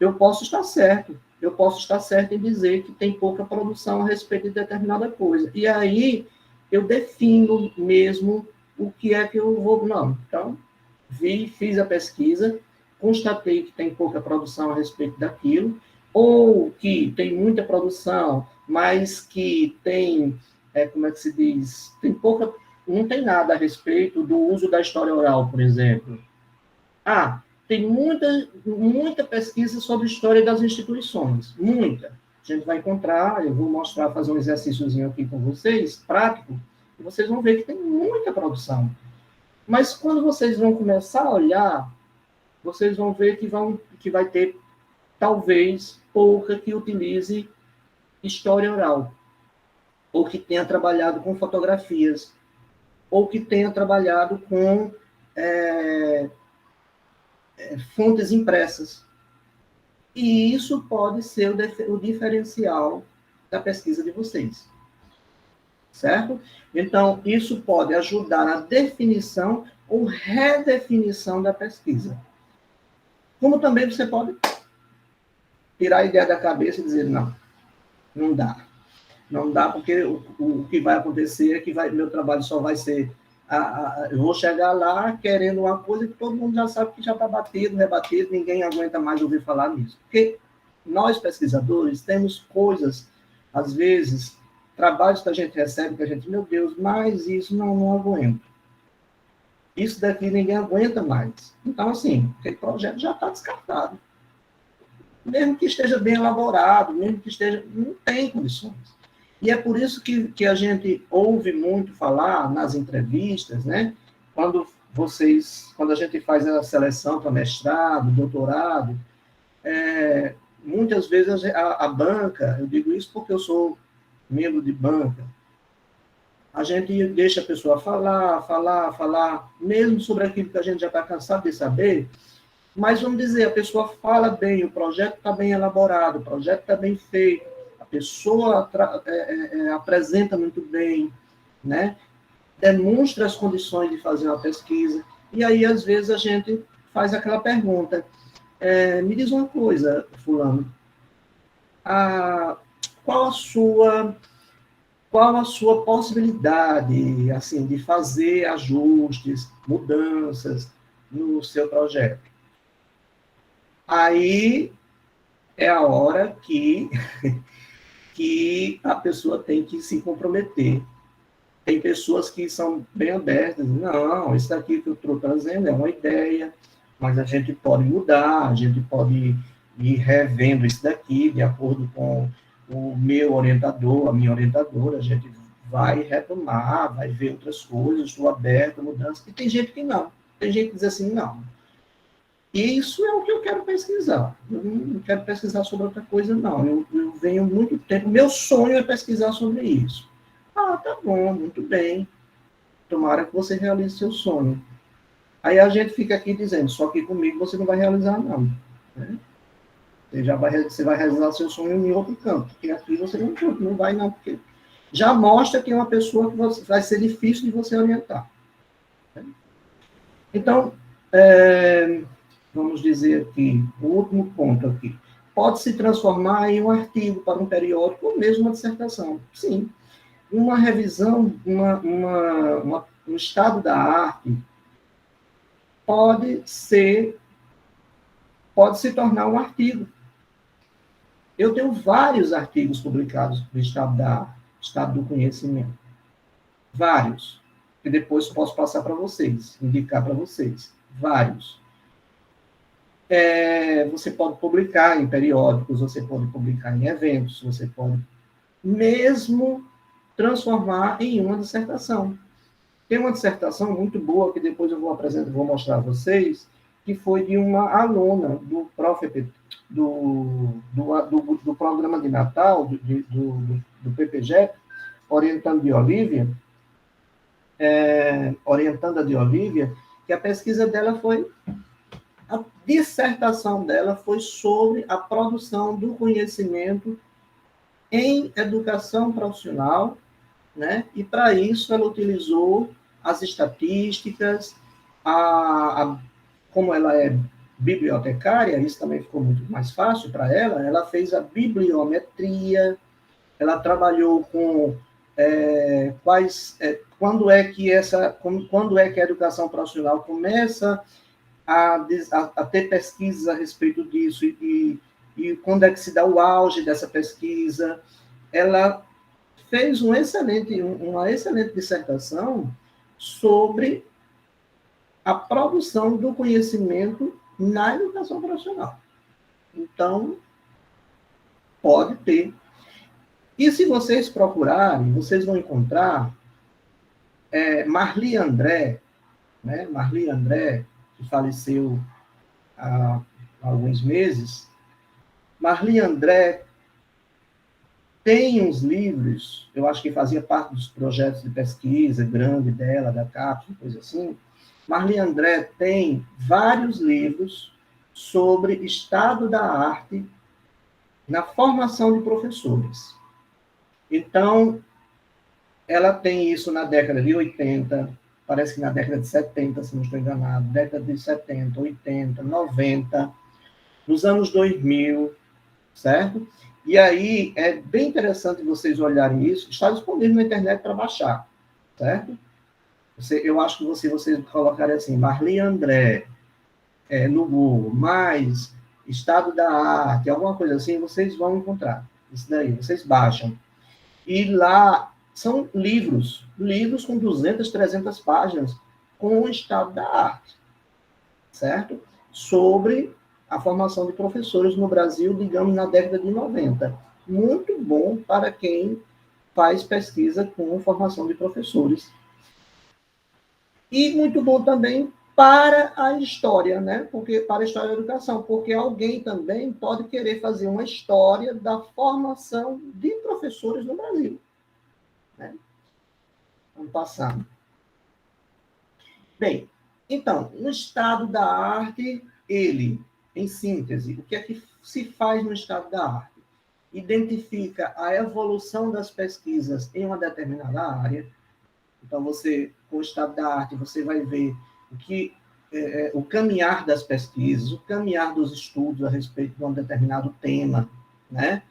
A: eu posso estar certo. Eu posso estar certo em dizer que tem pouca produção a respeito de determinada coisa. E aí, eu defino mesmo o que é que eu vou... Não, então, fiz a pesquisa, constatei que tem pouca produção a respeito daquilo, ou que tem muita produção, mas que tem, como é que se diz, tem pouca, não tem nada a respeito do uso da história oral, por exemplo. Tem muita pesquisa sobre história das instituições, muita. A gente vai encontrar, eu vou mostrar, fazer um exercíciozinho aqui com vocês, prático, e vocês vão ver que tem muita produção. Mas quando vocês vão começar a olhar, vocês vão ver que vai ter, talvez, pouca que utilize história oral, ou que tenha trabalhado com fotografias, ou que tenha trabalhado com fontes impressas. E isso pode ser o diferencial da pesquisa de vocês. Certo? Então, isso pode ajudar na definição ou redefinição da pesquisa. Como também você pode tirar a ideia da cabeça e dizer, não dá. Não dá, porque o que vai acontecer é que meu trabalho só vai ser... eu vou chegar lá querendo uma coisa que todo mundo já sabe que já está batido, rebatido, ninguém aguenta mais ouvir falar nisso. Porque nós, pesquisadores, temos coisas, às vezes, trabalhos que a gente recebe, que a gente, meu Deus, mas isso não aguento. Isso daqui ninguém aguenta mais. Então, assim, aquele projeto já está descartado. Mesmo que esteja bem elaborado, mesmo que esteja... Não tem condições. E é por isso que a gente ouve muito falar nas entrevistas, né? Quando a gente faz a seleção para mestrado, doutorado, muitas vezes a banca, eu digo isso porque eu sou membro de banca, a gente deixa a pessoa falar, mesmo sobre aquilo que a gente já está cansado de saber, mas vamos dizer, a pessoa fala bem, o projeto está bem elaborado, o projeto está bem feito, a pessoa apresenta muito bem, né? Demonstra as condições de fazer uma pesquisa, e aí, às vezes, a gente faz aquela pergunta, me diz uma coisa, fulano, qual a sua possibilidade, assim, de fazer ajustes, mudanças no seu projeto? Aí é a hora que a pessoa tem que se comprometer. Tem pessoas que são bem abertas, não, isso daqui que eu estou trazendo é uma ideia, mas a gente pode mudar, a gente pode ir revendo isso daqui, de acordo com o meu orientador, a minha orientadora, a gente vai retomar, vai ver outras coisas, estou aberto a mudanças, e tem gente que não. Tem gente que diz assim, não, isso é o que eu quero pesquisar. Eu não quero pesquisar sobre outra coisa, não. Eu venho muito tempo, meu sonho é pesquisar sobre isso. Ah, tá bom, muito bem. Tomara que você realize seu sonho. Aí a gente fica aqui dizendo, só que comigo você não vai realizar, não. Né? Você vai realizar seu sonho em outro campo, porque aqui você não vai, não, porque já mostra que é uma pessoa que vai ser difícil de você orientar. Né? Então, vamos dizer aqui, o último ponto aqui, pode se transformar em um artigo para um periódico ou mesmo uma dissertação. Sim, uma revisão, um estado da arte pode se tornar um artigo. Eu tenho vários artigos publicados do estado da arte, estado do conhecimento. Vários. Que depois posso passar para vocês, indicar para vocês. Vários. Você pode publicar em periódicos, você pode publicar em eventos, você pode mesmo transformar em uma dissertação. Tem uma dissertação muito boa que depois eu vou mostrar a vocês, que foi de uma aluna do do programa de Natal, do PPG, orientando de Olívia, que a pesquisa dela foi, a dissertação dela foi sobre a produção do conhecimento em educação profissional, né? E para isso ela utilizou as estatísticas, como ela é bibliotecária, isso também ficou muito mais fácil para ela, ela fez a bibliometria, ela trabalhou com quando é que a educação profissional começa a ter pesquisas a respeito disso e quando é que se dá o auge dessa pesquisa. Ela fez uma excelente dissertação sobre a produção do conhecimento na educação profissional. Então, pode ter. E se vocês procurarem, vocês vão encontrar Marli André, né? Marli André, que faleceu há alguns meses. Marli André tem uns livros, eu acho que fazia parte dos projetos de pesquisa grande dela, da CAPES, coisa assim. Marli André tem vários livros sobre estado da arte na formação de professores. Então, ela tem isso na década de 80, parece que na década de 70, se não estou enganado, década de 70, 80, 90, nos anos 2000, certo? E aí, é bem interessante vocês olharem isso, está disponível na internet para baixar, certo? Eu acho que vocês colocarem assim, Marli André, no Google, mais estado da arte, alguma coisa assim, vocês vão encontrar. Isso daí, vocês baixam. E lá são livros com 200, 300 páginas com o estado da arte, certo? Sobre a formação de professores no Brasil, digamos, na década de 90. Muito bom para quem faz pesquisa com formação de professores. E muito bom também para a história, né? Porque para a história da educação, porque alguém também pode querer fazer uma história da formação de professores no Brasil, né? Vamos passar. Bem, então, o estado da arte, ele, em síntese, o que é que se faz no estado da arte? Identifica a evolução das pesquisas em uma determinada área. Então, com o estado da arte, você vai ver o caminhar das pesquisas, o caminhar dos estudos a respeito de um determinado tema, né?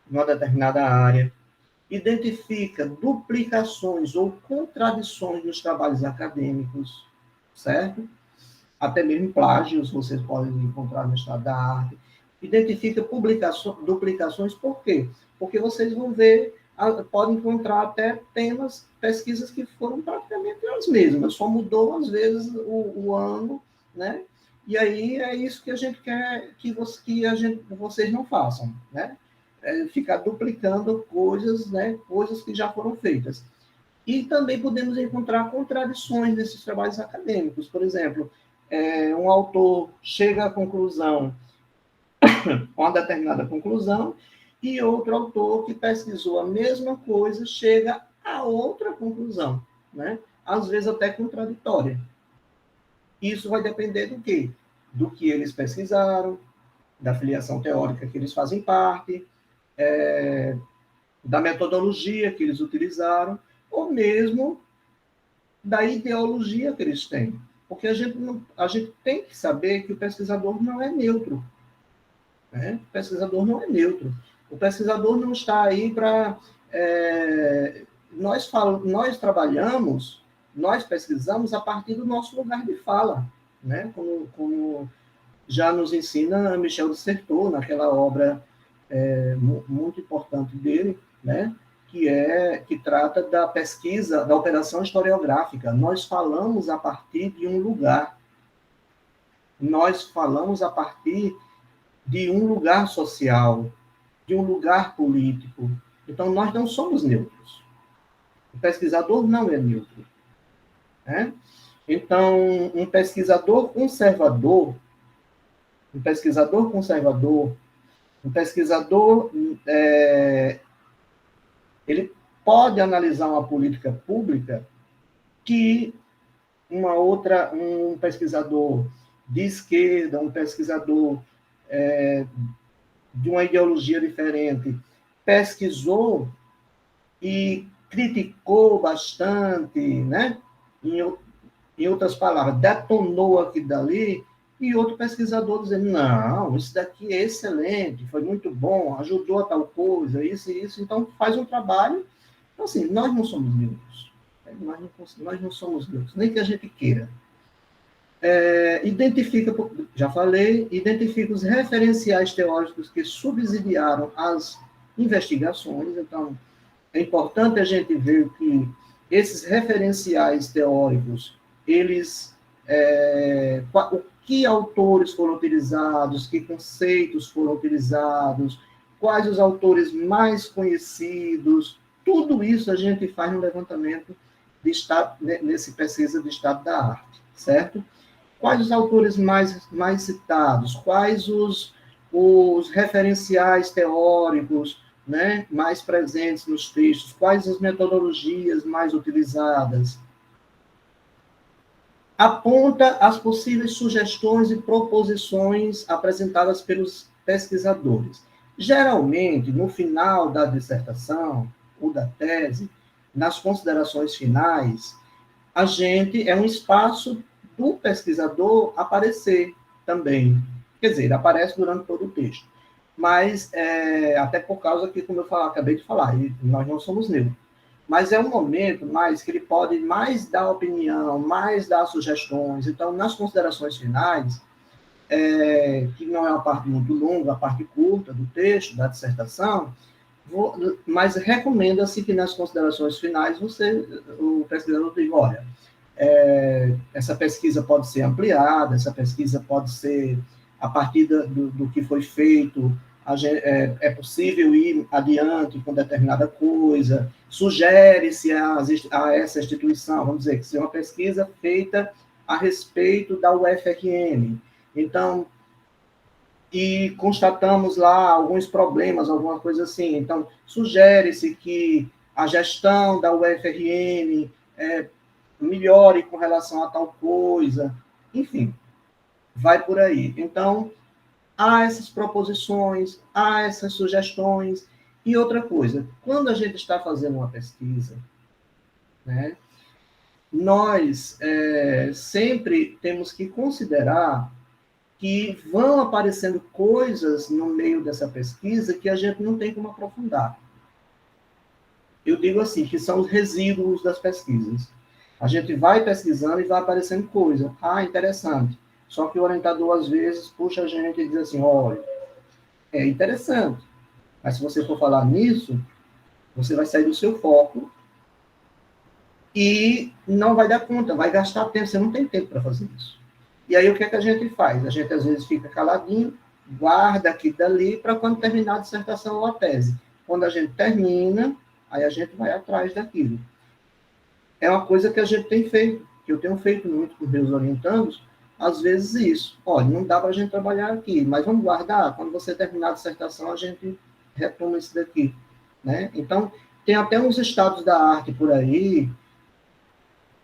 A: De uma determinada área. Identifica duplicações ou contradições nos trabalhos acadêmicos, certo? Até mesmo plágios vocês podem encontrar no estado da arte. Identifica duplicações, por quê? Porque vocês vão ver, podem encontrar até temas, pesquisas que foram praticamente as mesmas, só mudou, às vezes, o ano, né? E aí é isso que a gente quer vocês não façam, né? Ficar duplicando coisas, né? Coisas que já foram feitas. E também podemos encontrar contradições nesses trabalhos acadêmicos. Por exemplo, um autor chega à conclusão, uma determinada conclusão, e outro autor que pesquisou a mesma coisa chega a outra conclusão, né? Às vezes até contraditória. Isso vai depender do quê? Do que eles pesquisaram, da filiação teórica que eles fazem parte, da metodologia que eles utilizaram, ou mesmo da ideologia que eles têm. Porque a gente tem que saber que o pesquisador não é neutro. Né? O pesquisador não é neutro. O pesquisador não está aí para... nós trabalhamos, nós pesquisamos a partir do nosso lugar de fala, né? Como já nos ensina Michel de Certeau, naquela obra muito importante dele, né? Que trata da pesquisa, da operação historiográfica. Nós falamos a partir de um lugar. Nós falamos a partir de um lugar social, de um lugar político. Então, nós não somos neutros. O pesquisador não é neutro. Né? Então, um pesquisador conservador, ele pode analisar uma política pública que um pesquisador de esquerda, um pesquisador de uma ideologia diferente, pesquisou e criticou bastante, né? Em outras palavras, detonou aqui dali, e outro pesquisador dizendo, não, isso daqui é excelente, foi muito bom, ajudou a tal coisa, isso e isso, então faz um trabalho. Então, assim, nós não somos neutros. Nós não somos neutros, nem que a gente queira. Já falei, identifica os referenciais teóricos que subsidiaram as investigações. Então, é importante a gente ver que esses referenciais teóricos, o que autores foram utilizados, que conceitos foram utilizados, quais os autores mais conhecidos, tudo isso a gente faz no levantamento nesse pesquisa de estado da arte, certo? Quais os autores mais citados, quais os referenciais teóricos, né, mais presentes nos textos, quais as metodologias mais utilizadas. Aponta as possíveis sugestões e proposições apresentadas pelos pesquisadores. Geralmente, no final da dissertação ou da tese, nas considerações finais, é um espaço do pesquisador aparecer também. Quer dizer, ele aparece durante todo o texto. Mas, até por causa que, como eu acabei de falar, nós não somos neutros. Mas é um momento mais que ele pode mais dar opinião, mais dar sugestões. Então, nas considerações finais, que não é uma parte muito longa, a parte curta do texto, da dissertação, mas recomenda-se que nas considerações finais o pesquisador diga, olha, essa pesquisa pode ser ampliada, essa pesquisa pode ser, a partir do que foi feito, é possível ir adiante com determinada coisa, sugere-se a essa instituição, vamos dizer, que seja uma pesquisa feita a respeito da UFRN. Então, e constatamos lá alguns problemas, alguma coisa assim. Então, sugere-se que a gestão da UFRN melhore com relação a tal coisa. Enfim, vai por aí. Então, há essas proposições, há essas sugestões. E outra coisa, quando a gente está fazendo uma pesquisa, né, nós sempre temos que considerar que vão aparecendo coisas no meio dessa pesquisa que a gente não tem como aprofundar. Eu digo assim, que são os resíduos das pesquisas. A gente vai pesquisando e vai aparecendo coisa. Ah, interessante. Só que o orientador, às vezes, puxa a gente e diz assim, olha, é interessante. Mas se você for falar nisso, você vai sair do seu foco e não vai dar conta, vai gastar tempo, você não tem tempo para fazer isso. E aí o que é que a gente faz? A gente às vezes fica caladinho, guarda aqui e dali para quando terminar a dissertação ou a tese. Quando a gente termina, aí a gente vai atrás daquilo. É uma coisa que a gente tem feito, que eu tenho feito muito com meus orientandos, às vezes isso. Olha, não dá para a gente trabalhar aqui, mas vamos guardar. Quando você terminar a dissertação, a gente retoma isso daqui. Né? Então, tem até uns estados da arte por aí,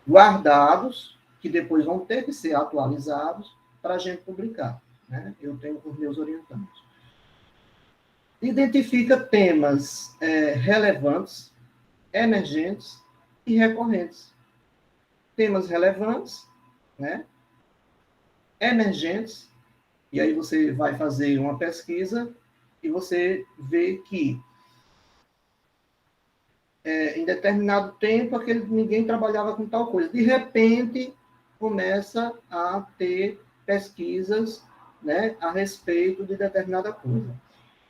A: guardados, que depois vão ter que ser atualizados para a gente publicar. Né? Eu tenho com os meus orientandos. Identifica temas relevantes, emergentes e recorrentes. Temas relevantes, né? Emergentes, e aí você vai fazer uma pesquisa e você vê que em determinado tempo ninguém trabalhava com tal coisa. De repente, começa a ter pesquisas, né, a respeito de determinada coisa.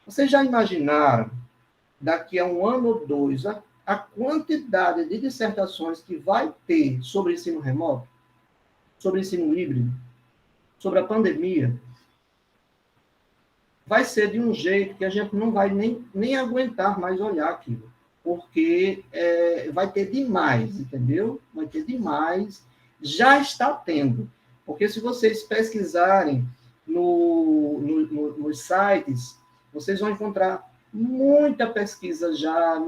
A: Vocês já imaginaram, daqui a um ano ou dois, a quantidade de dissertações que vai ter sobre ensino remoto, sobre ensino híbrido, sobre a pandemia? Vai ser de um jeito que a gente não vai nem aguentar mais olhar aquilo, porque vai ter demais, entendeu? Vai ter demais, já está tendo, porque se vocês pesquisarem nos sites, vocês vão encontrar muita pesquisa já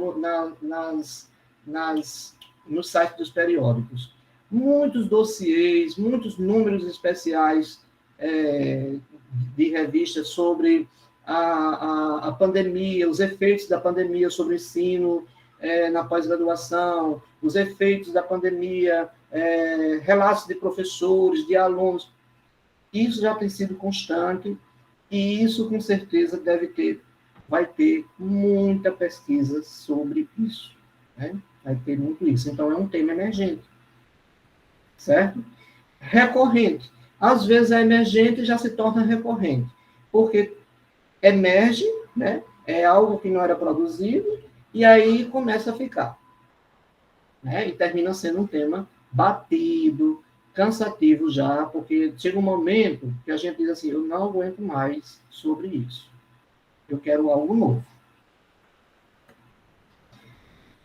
A: no site dos periódicos, muitos dossiês, muitos números especiais de revistas sobre a pandemia, os efeitos da pandemia sobre o ensino na pós-graduação, os efeitos da pandemia, relatos de professores, de alunos. Isso já tem sido constante e isso, com certeza, vai ter muita pesquisa sobre isso. Né? Vai ter muito isso. Então, é um tema emergente. Certo? Recorrente. Às vezes é emergente e já se torna recorrente, porque emerge, né? É algo que não era produzido, e aí começa a ficar. Né? E termina sendo um tema batido, cansativo já, porque chega um momento que a gente diz assim, eu não aguento mais sobre isso. Eu quero algo novo.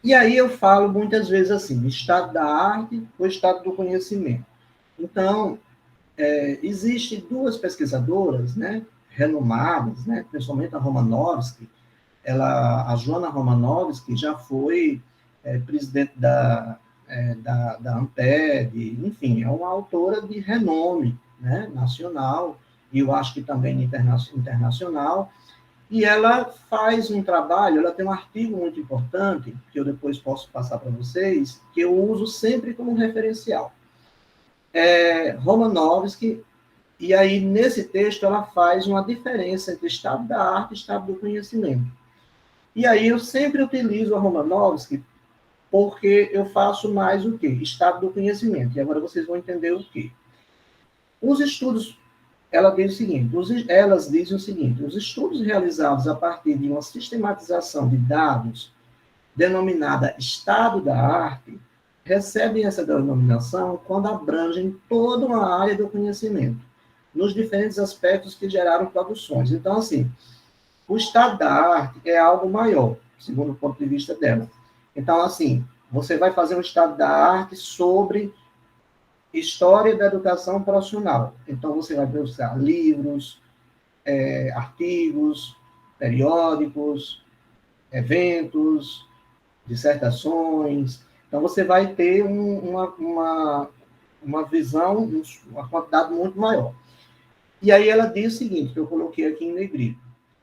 A: E aí eu falo muitas vezes assim, estado da arte ou estado do conhecimento. Então, existem duas pesquisadoras, né, renomadas, né, principalmente a Romanowski, a Joana Romanowski já foi presidente da ANTED, enfim, é uma autora de renome, né, nacional, e eu acho que também internacional, e ela faz um trabalho, ela tem um artigo muito importante, que eu depois posso passar para vocês, que eu uso sempre como referencial. Romanowski, e aí nesse texto ela faz uma diferença entre estado da arte e estado do conhecimento. E aí eu sempre utilizo a Romanowski porque eu faço mais o quê? Estado do conhecimento. E agora vocês vão entender o quê. Os estudos, elas dizem o seguinte, os estudos realizados a partir de uma sistematização de dados denominada estado da arte recebem essa denominação quando abrangem toda uma área do conhecimento, nos diferentes aspectos que geraram produções. Então, assim, o estado da arte é algo maior, segundo o ponto de vista dela. Então, assim, você vai fazer um estado da arte sobre história da educação profissional. Então, você vai buscar livros, artigos, periódicos, eventos, dissertações. Então, você vai ter uma visão, uma quantidade muito maior. E aí ela diz o seguinte, que eu coloquei aqui em negrito.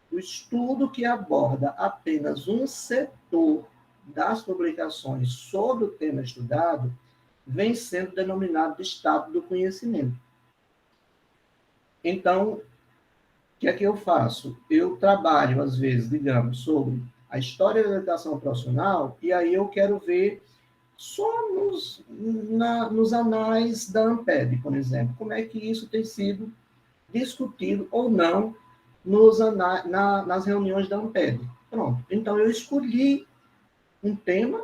A: O estudo que aborda apenas um setor das publicações sobre o tema estudado vem sendo denominado de estado do conhecimento. Então, o que é que eu faço? Eu trabalho, às vezes, digamos, sobre a história da educação profissional, e aí eu quero ver só nos anais da ANPED, por exemplo, como é que isso tem sido discutido ou não nas reuniões da Amped. Pronto. Então, eu escolhi um tema,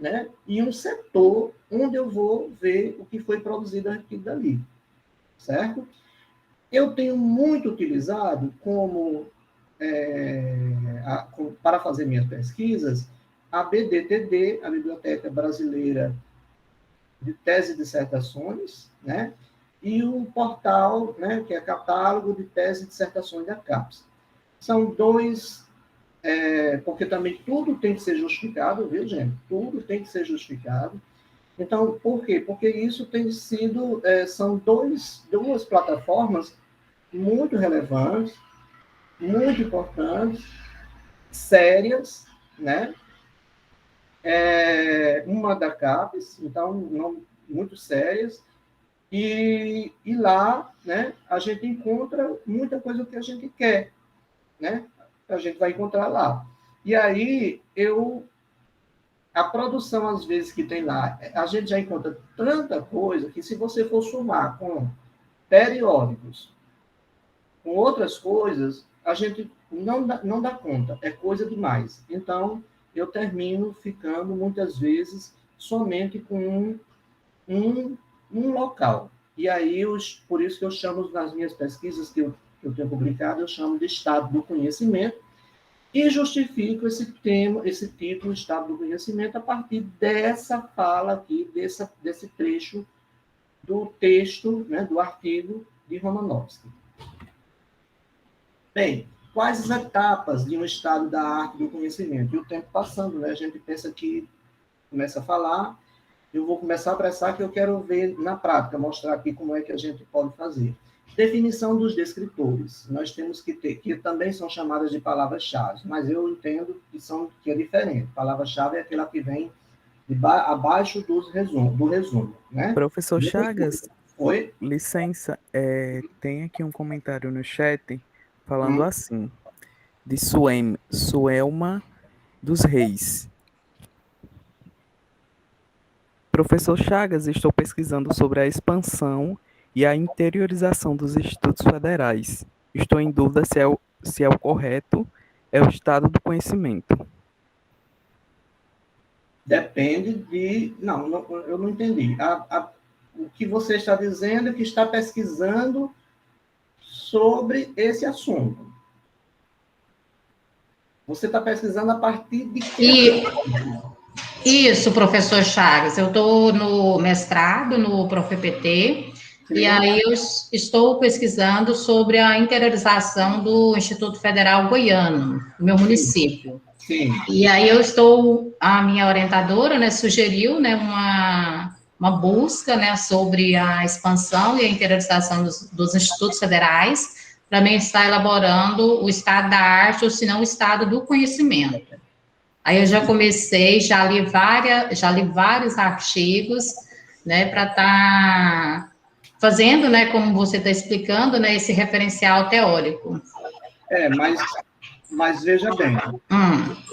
A: né, e um setor onde eu vou ver o que foi produzido aqui dali, certo? Eu tenho muito utilizado para fazer minhas pesquisas, a BDTD, a Biblioteca Brasileira de Tese e Dissertações, né, e o portal, né, que é Catálogo de Tese e Dissertações da CAPES. São dois, porque também tudo tem que ser justificado, viu, gente? Tudo tem que ser justificado. Então, por quê? Porque isso tem sido, são duas plataformas muito relevantes, muito importantes, sérias, né? Uma da CAPES, então, não, muito sérias, e lá, né, a gente encontra muita coisa que a gente quer, né? A gente vai encontrar lá. E aí, a produção, às vezes, que tem lá, a gente já encontra tanta coisa que, se você for somar com periódicos, com outras coisas, a gente não dá conta, é coisa demais. Então, eu termino ficando, muitas vezes, somente com um local. E aí, por isso que eu chamo, nas minhas pesquisas que eu tenho publicado, eu chamo de estado do conhecimento, e justifico esse título, estado do conhecimento, a partir dessa fala aqui, desse trecho do texto, né, do artigo de Romanovsky. Bem, quais as etapas de um estado da arte do conhecimento? E o tempo passando, né? A gente pensa que começa a falar, eu vou começar a apressar, que eu quero ver na prática, mostrar aqui como é que a gente pode fazer. Definição dos descritores. Nós temos que ter, que também são chamadas de palavras-chave, mas eu entendo que é diferente. Palavra-chave é aquela que vem abaixo do resumo, né?
B: Professor Chagas,
A: Oi?
B: licença, tem aqui um comentário no chat falando
A: Hum.
B: assim, de Suelma dos Reis. Professor Chagas, estou pesquisando sobre a expansão e a interiorização dos institutos federais. Estou em dúvida se é o correto, é o estado do conhecimento.
A: Depende de... Não, eu não entendi. O que você está dizendo é que está pesquisando sobre esse assunto. Você está pesquisando a partir de que...
C: Isso, professor Chagas. Eu estou no mestrado no ProfEPT, e aí eu estou pesquisando sobre a interiorização do Instituto Federal Goiano, no meu município.
A: Sim.
C: E aí a minha orientadora, né, sugeriu, né, uma busca, né, sobre a expansão e a interiorização dos institutos federais, para mim estar elaborando o estado da arte, ou se não, o estado do conhecimento. Aí eu já comecei, já li vários artigos, né, para estar fazendo, né, como você está explicando, né, esse referencial teórico.
A: Mas veja bem,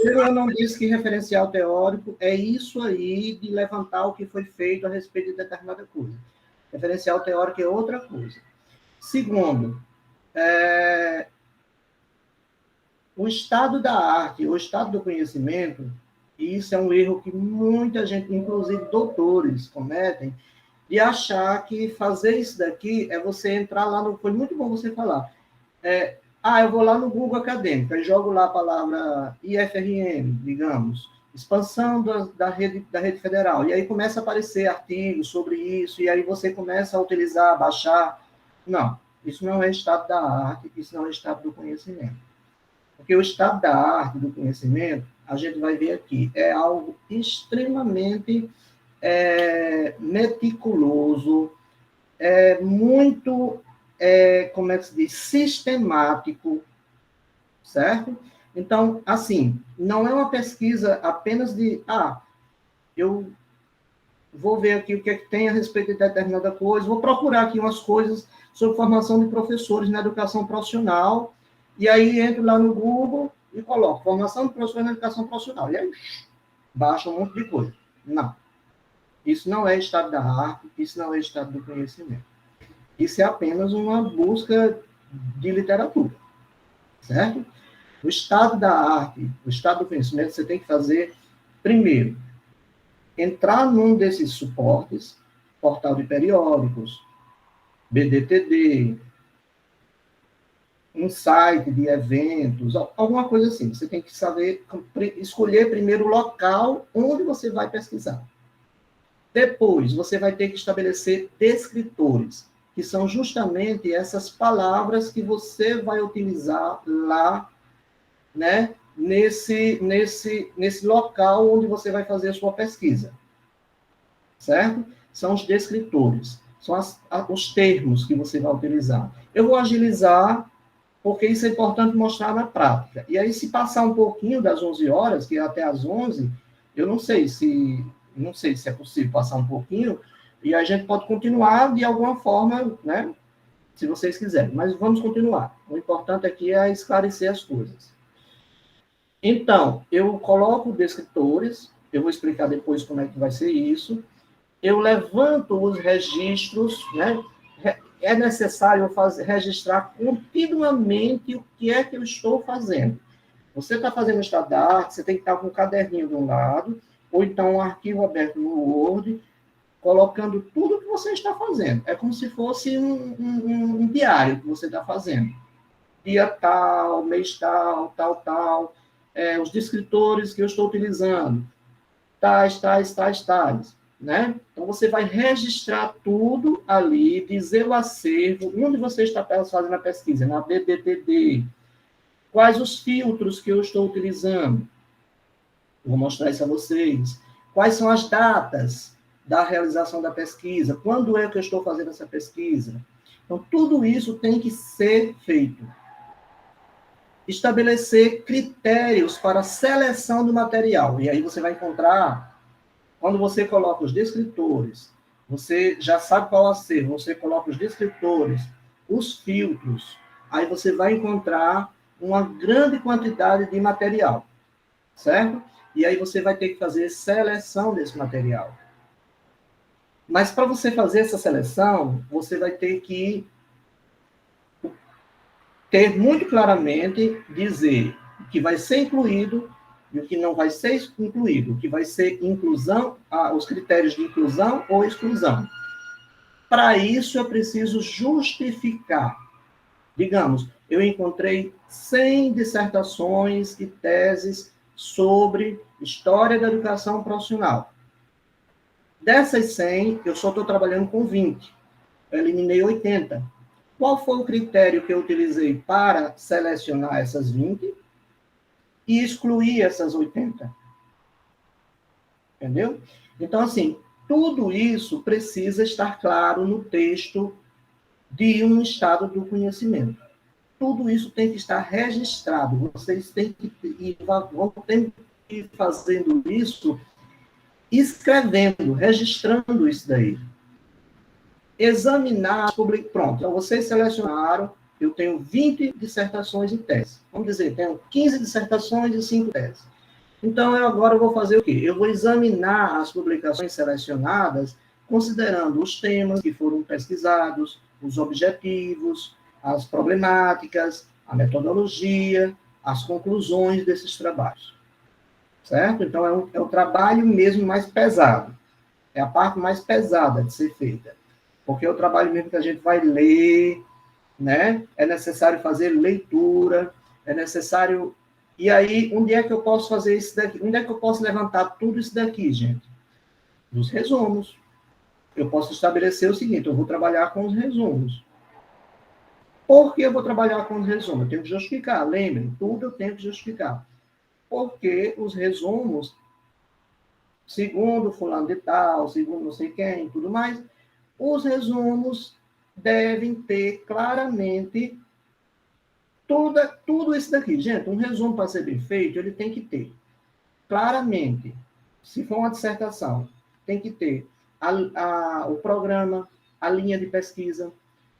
A: eu não disse que referencial teórico é isso aí de levantar o que foi feito a respeito de determinada coisa. Referencial teórico é outra coisa. Segundo, o estado da arte, o estado do conhecimento, e isso é um erro que muita gente, inclusive doutores, cometem, de achar que fazer isso daqui é você entrar lá no... Foi muito bom você falar. Eu vou lá no Google Acadêmico, e jogo lá a palavra IFRN, digamos, expansão da rede federal, e aí começa a aparecer artigos sobre isso, e aí você começa a utilizar, baixar. Não, isso não é estado da arte, isso não é estado do conhecimento. Porque o estado da arte, do conhecimento, a gente vai ver aqui, é algo extremamente meticuloso, muito, como é que se diz, sistemático, certo? Então, assim, não é uma pesquisa apenas de, eu vou ver aqui o que é que tem a respeito de determinada coisa, vou procurar aqui umas coisas sobre formação de professores na educação profissional, e aí entro lá no Google e coloco formação de professores na educação profissional, e aí baixa um monte de coisa. Não. Isso não é estado da arte, isso não é estado do conhecimento. Isso é apenas uma busca de literatura. certo? O estado da arte, o estado do conhecimento, você tem que fazer, primeiro, entrar num desses suportes, portal de periódicos, BDTD, um site de eventos, alguma coisa assim. Você tem que saber, escolher primeiro o local onde você vai pesquisar. Depois, você vai ter que estabelecer descritores, que são justamente essas palavras que você vai utilizar lá, né, nesse local onde você vai fazer a sua pesquisa. Certo? São os descritores, são os termos que você vai utilizar. Eu vou agilizar, porque isso é importante mostrar na prática. E aí, se passar um pouquinho das 11 horas, que é até às 11, eu não sei se é possível passar um pouquinho, e a gente pode continuar de alguma forma, né? Se vocês quiserem. Mas vamos continuar. O importante aqui é esclarecer as coisas. Então, eu coloco descritores, eu vou explicar depois como é que vai ser isso. Eu levanto os registros, né? É necessário registrar continuamente o que é que eu estou fazendo. Você está fazendo o estado da arte, você tem que estar com um caderninho de um lado, ou então um arquivo aberto no Word, colocando tudo que você está fazendo. É como se fosse um diário que você está fazendo. Dia tal, mês tal, tal, os descritores que eu estou utilizando, tais, né? Então, você vai registrar tudo ali, dizer o acervo, onde você está fazendo a pesquisa, na BDTD, quais os filtros que eu estou utilizando, vou mostrar isso a vocês, quais são as datas da realização da pesquisa, quando é que eu estou fazendo essa pesquisa. Então, tudo isso tem que ser feito. Estabelecer critérios para seleção do material, e aí você vai encontrar. Quando você coloca os descritores, você já sabe qual é o acervo, você coloca os descritores, os filtros, aí você vai encontrar uma grande quantidade de material, certo? E aí você vai ter que fazer seleção desse material. Mas para você fazer essa seleção, você vai ter que ter muito claramente, dizer o que vai ser incluído e o que não vai ser incluído, o que vai ser inclusão, os critérios de inclusão ou exclusão. Para isso, é preciso justificar. Digamos, eu encontrei 100 dissertações e teses sobre história da educação profissional. Dessas 100, eu só estou trabalhando com 20. Eu eliminei 80. Qual foi o critério que eu utilizei para selecionar essas 20 e excluir essas 80? Entendeu? Então, assim, tudo isso precisa estar claro no texto de um estado do conhecimento. Tudo isso tem que estar registrado. Vocês têm que vão ter que ir fazendo isso, escrevendo, registrando isso daí. Examinar, pronto. Então, vocês selecionaram, eu tenho 20 dissertações em tese. Vamos dizer, tenho 15 dissertações e 5 teses. Então, agora eu vou fazer o quê? Eu vou examinar as publicações selecionadas, considerando os temas que foram pesquisados, os objetivos, as problemáticas, a metodologia, as conclusões desses trabalhos. Certo? Então, é um trabalho mesmo mais pesado. É a parte mais pesada de ser feita. Porque é o trabalho mesmo que a gente vai ler, né? É necessário fazer leitura, é necessário... E aí, onde é que eu posso fazer isso daqui? Onde é que eu posso levantar tudo isso daqui, gente? Nos resumos. Eu posso estabelecer o seguinte, eu vou trabalhar com os resumos. Por que eu vou trabalhar com os resumos? Eu tenho que justificar, lembrem, tudo eu tenho que justificar. Porque os resumos, segundo fulano de tal, segundo não sei quem e tudo mais, os resumos devem ter claramente tudo isso daqui. Gente, um resumo para ser bem feito, ele tem que ter claramente, se for uma dissertação, tem que ter o programa, a linha de pesquisa,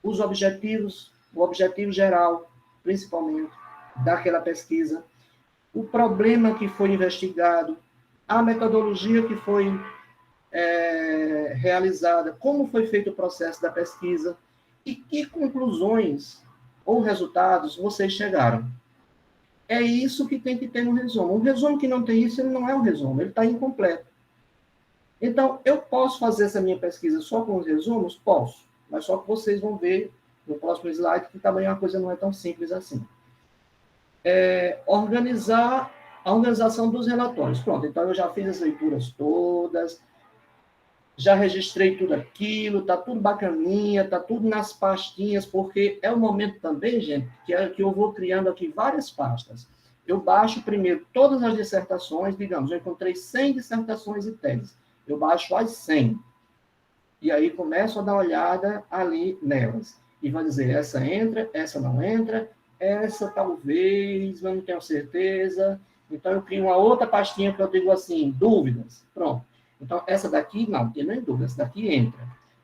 A: os objetivos, o objetivo geral, principalmente, daquela pesquisa, o problema que foi investigado, a metodologia que foi realizada, como foi feito o processo da pesquisa e que conclusões ou resultados vocês chegaram. É isso que tem que ter no resumo. Um resumo que não tem isso, ele não é um resumo, ele está incompleto. Então, eu posso fazer essa minha pesquisa só com os resumos? Posso, mas só que vocês vão ver no próximo slide que também a coisa não é tão simples assim. Organizar a organização dos relatórios. Pronto, então eu já fiz as leituras todas, já registrei tudo aquilo, tá tudo bacaninha, tá tudo nas pastinhas, porque é o momento também, gente, que eu vou criando aqui várias pastas. Eu baixo primeiro todas as dissertações, digamos, eu encontrei 100 dissertações e teses. Eu baixo as 100. E aí começo a dar uma olhada ali nelas. E vou dizer, essa entra, essa não entra, essa talvez, mas não tenho certeza. Então eu crio uma outra pastinha que eu digo assim, dúvidas. Pronto. Então, essa daqui, não, tem nem dúvida, essa daqui entra.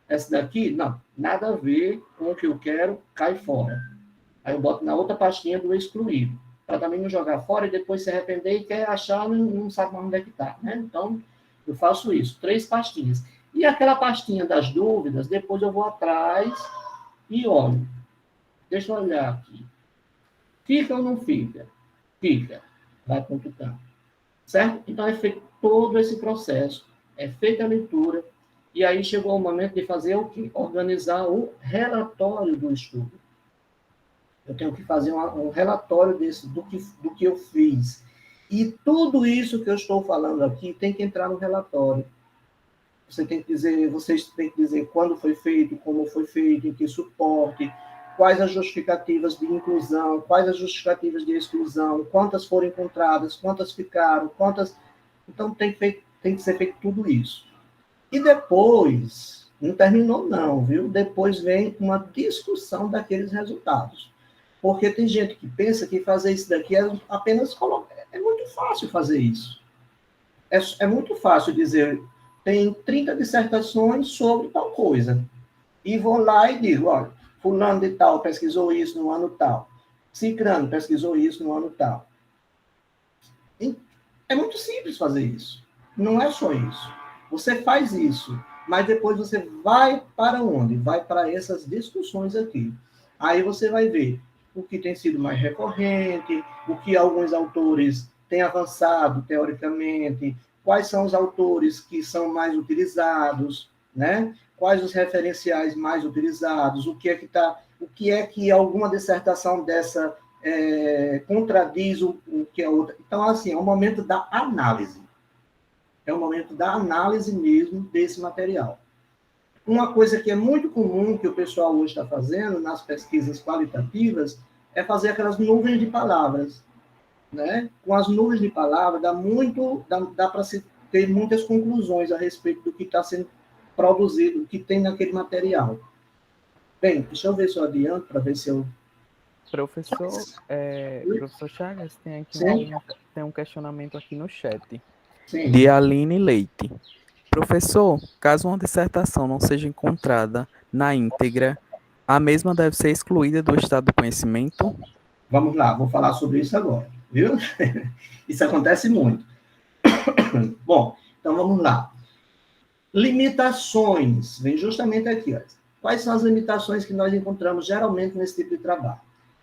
A: Essa daqui, não, nada a ver com o que eu quero, cai fora. Aí eu boto na outra pastinha do excluído, para também não jogar fora e depois se arrepender e quer achar, não sabe mais onde é que está, né? Então, eu faço isso, 3 pastinhas. E aquela pastinha das dúvidas, depois eu vou atrás e olho. Deixa eu olhar aqui. Fica ou não fica? Fica. Vai computando. Certo? Então, é feito todo esse processo. É feita a leitura, e aí chegou o momento de fazer o quê? Organizar o relatório do estudo. Eu tenho que fazer um relatório do que eu fiz. E tudo isso que eu estou falando aqui tem que entrar no relatório. Vocês têm que dizer quando foi feito, como foi feito, em que suporte, quais as justificativas de inclusão, quais as justificativas de exclusão, quantas foram encontradas, quantas ficaram, quantas... Então, tem que ser feito tudo isso. E depois, não terminou não, viu? Depois vem uma discussão daqueles resultados. Porque tem gente que pensa que fazer isso daqui é apenas colocar. É muito fácil fazer isso. É muito fácil dizer, tem 30 dissertações sobre tal coisa. E vou lá e digo, olha, fulano de tal pesquisou isso no ano tal. Cicrano pesquisou isso no ano tal. E é muito simples fazer isso. Não é só isso. Você faz isso, mas depois você vai para onde? Vai para essas discussões aqui. Aí você vai ver o que tem sido mais recorrente, o que alguns autores têm avançado teoricamente, quais são os autores que são mais utilizados, né? Quais os referenciais mais utilizados, o que é que alguma dissertação dessa contradiz o que a outra. Então, assim, é o momento da análise. É o momento da análise mesmo desse material. Uma coisa que é muito comum que o pessoal hoje está fazendo nas pesquisas qualitativas é fazer aquelas nuvens de palavras. Né? Com as nuvens de palavras, dá para se ter muitas conclusões a respeito do que está sendo produzido, do que tem naquele material. Bem, deixa eu ver se eu adianto, para ver se eu...
B: Professor Chagas, tem aqui tem um questionamento aqui no chat.
A: Sim.
B: De Aline Leite. Professor, caso uma dissertação não seja encontrada na íntegra, a mesma deve ser excluída do estado do conhecimento?
A: Vamos lá, vou falar sobre isso agora, viu? Isso acontece muito. Bom, então vamos lá. Limitações, vem justamente aqui. Ó. Quais são as limitações que nós encontramos geralmente nesse tipo de trabalho?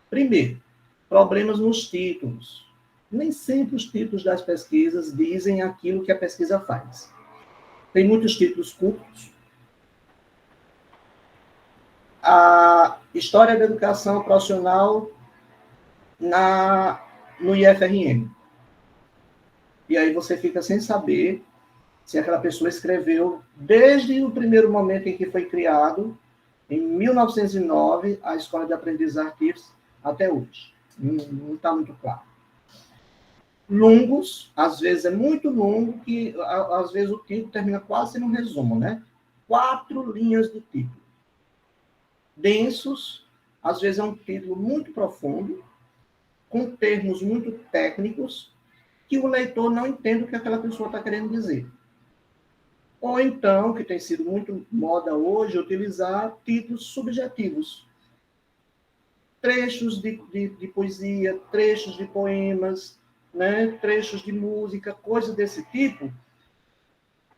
A: Primeiro, problemas nos títulos. Nem sempre os títulos das pesquisas dizem aquilo que a pesquisa faz. Tem muitos títulos curtos. A História da Educação Profissional no IFRN. E aí você fica sem saber se aquela pessoa escreveu desde o primeiro momento em que foi criado, em 1909, a Escola de Aprendizes Artífices, até hoje. Não está muito claro. Longos, às vezes é muito longo, que às vezes o título termina quase sendo um resumo, né? 4 linhas de título. Densos, às vezes é um título muito profundo, com termos muito técnicos, que o leitor não entende o que aquela pessoa está querendo dizer. Ou então, que tem sido muito moda hoje, utilizar títulos subjetivos. Trechos de poesia, trechos de poemas, né? Trechos de música, coisas desse tipo.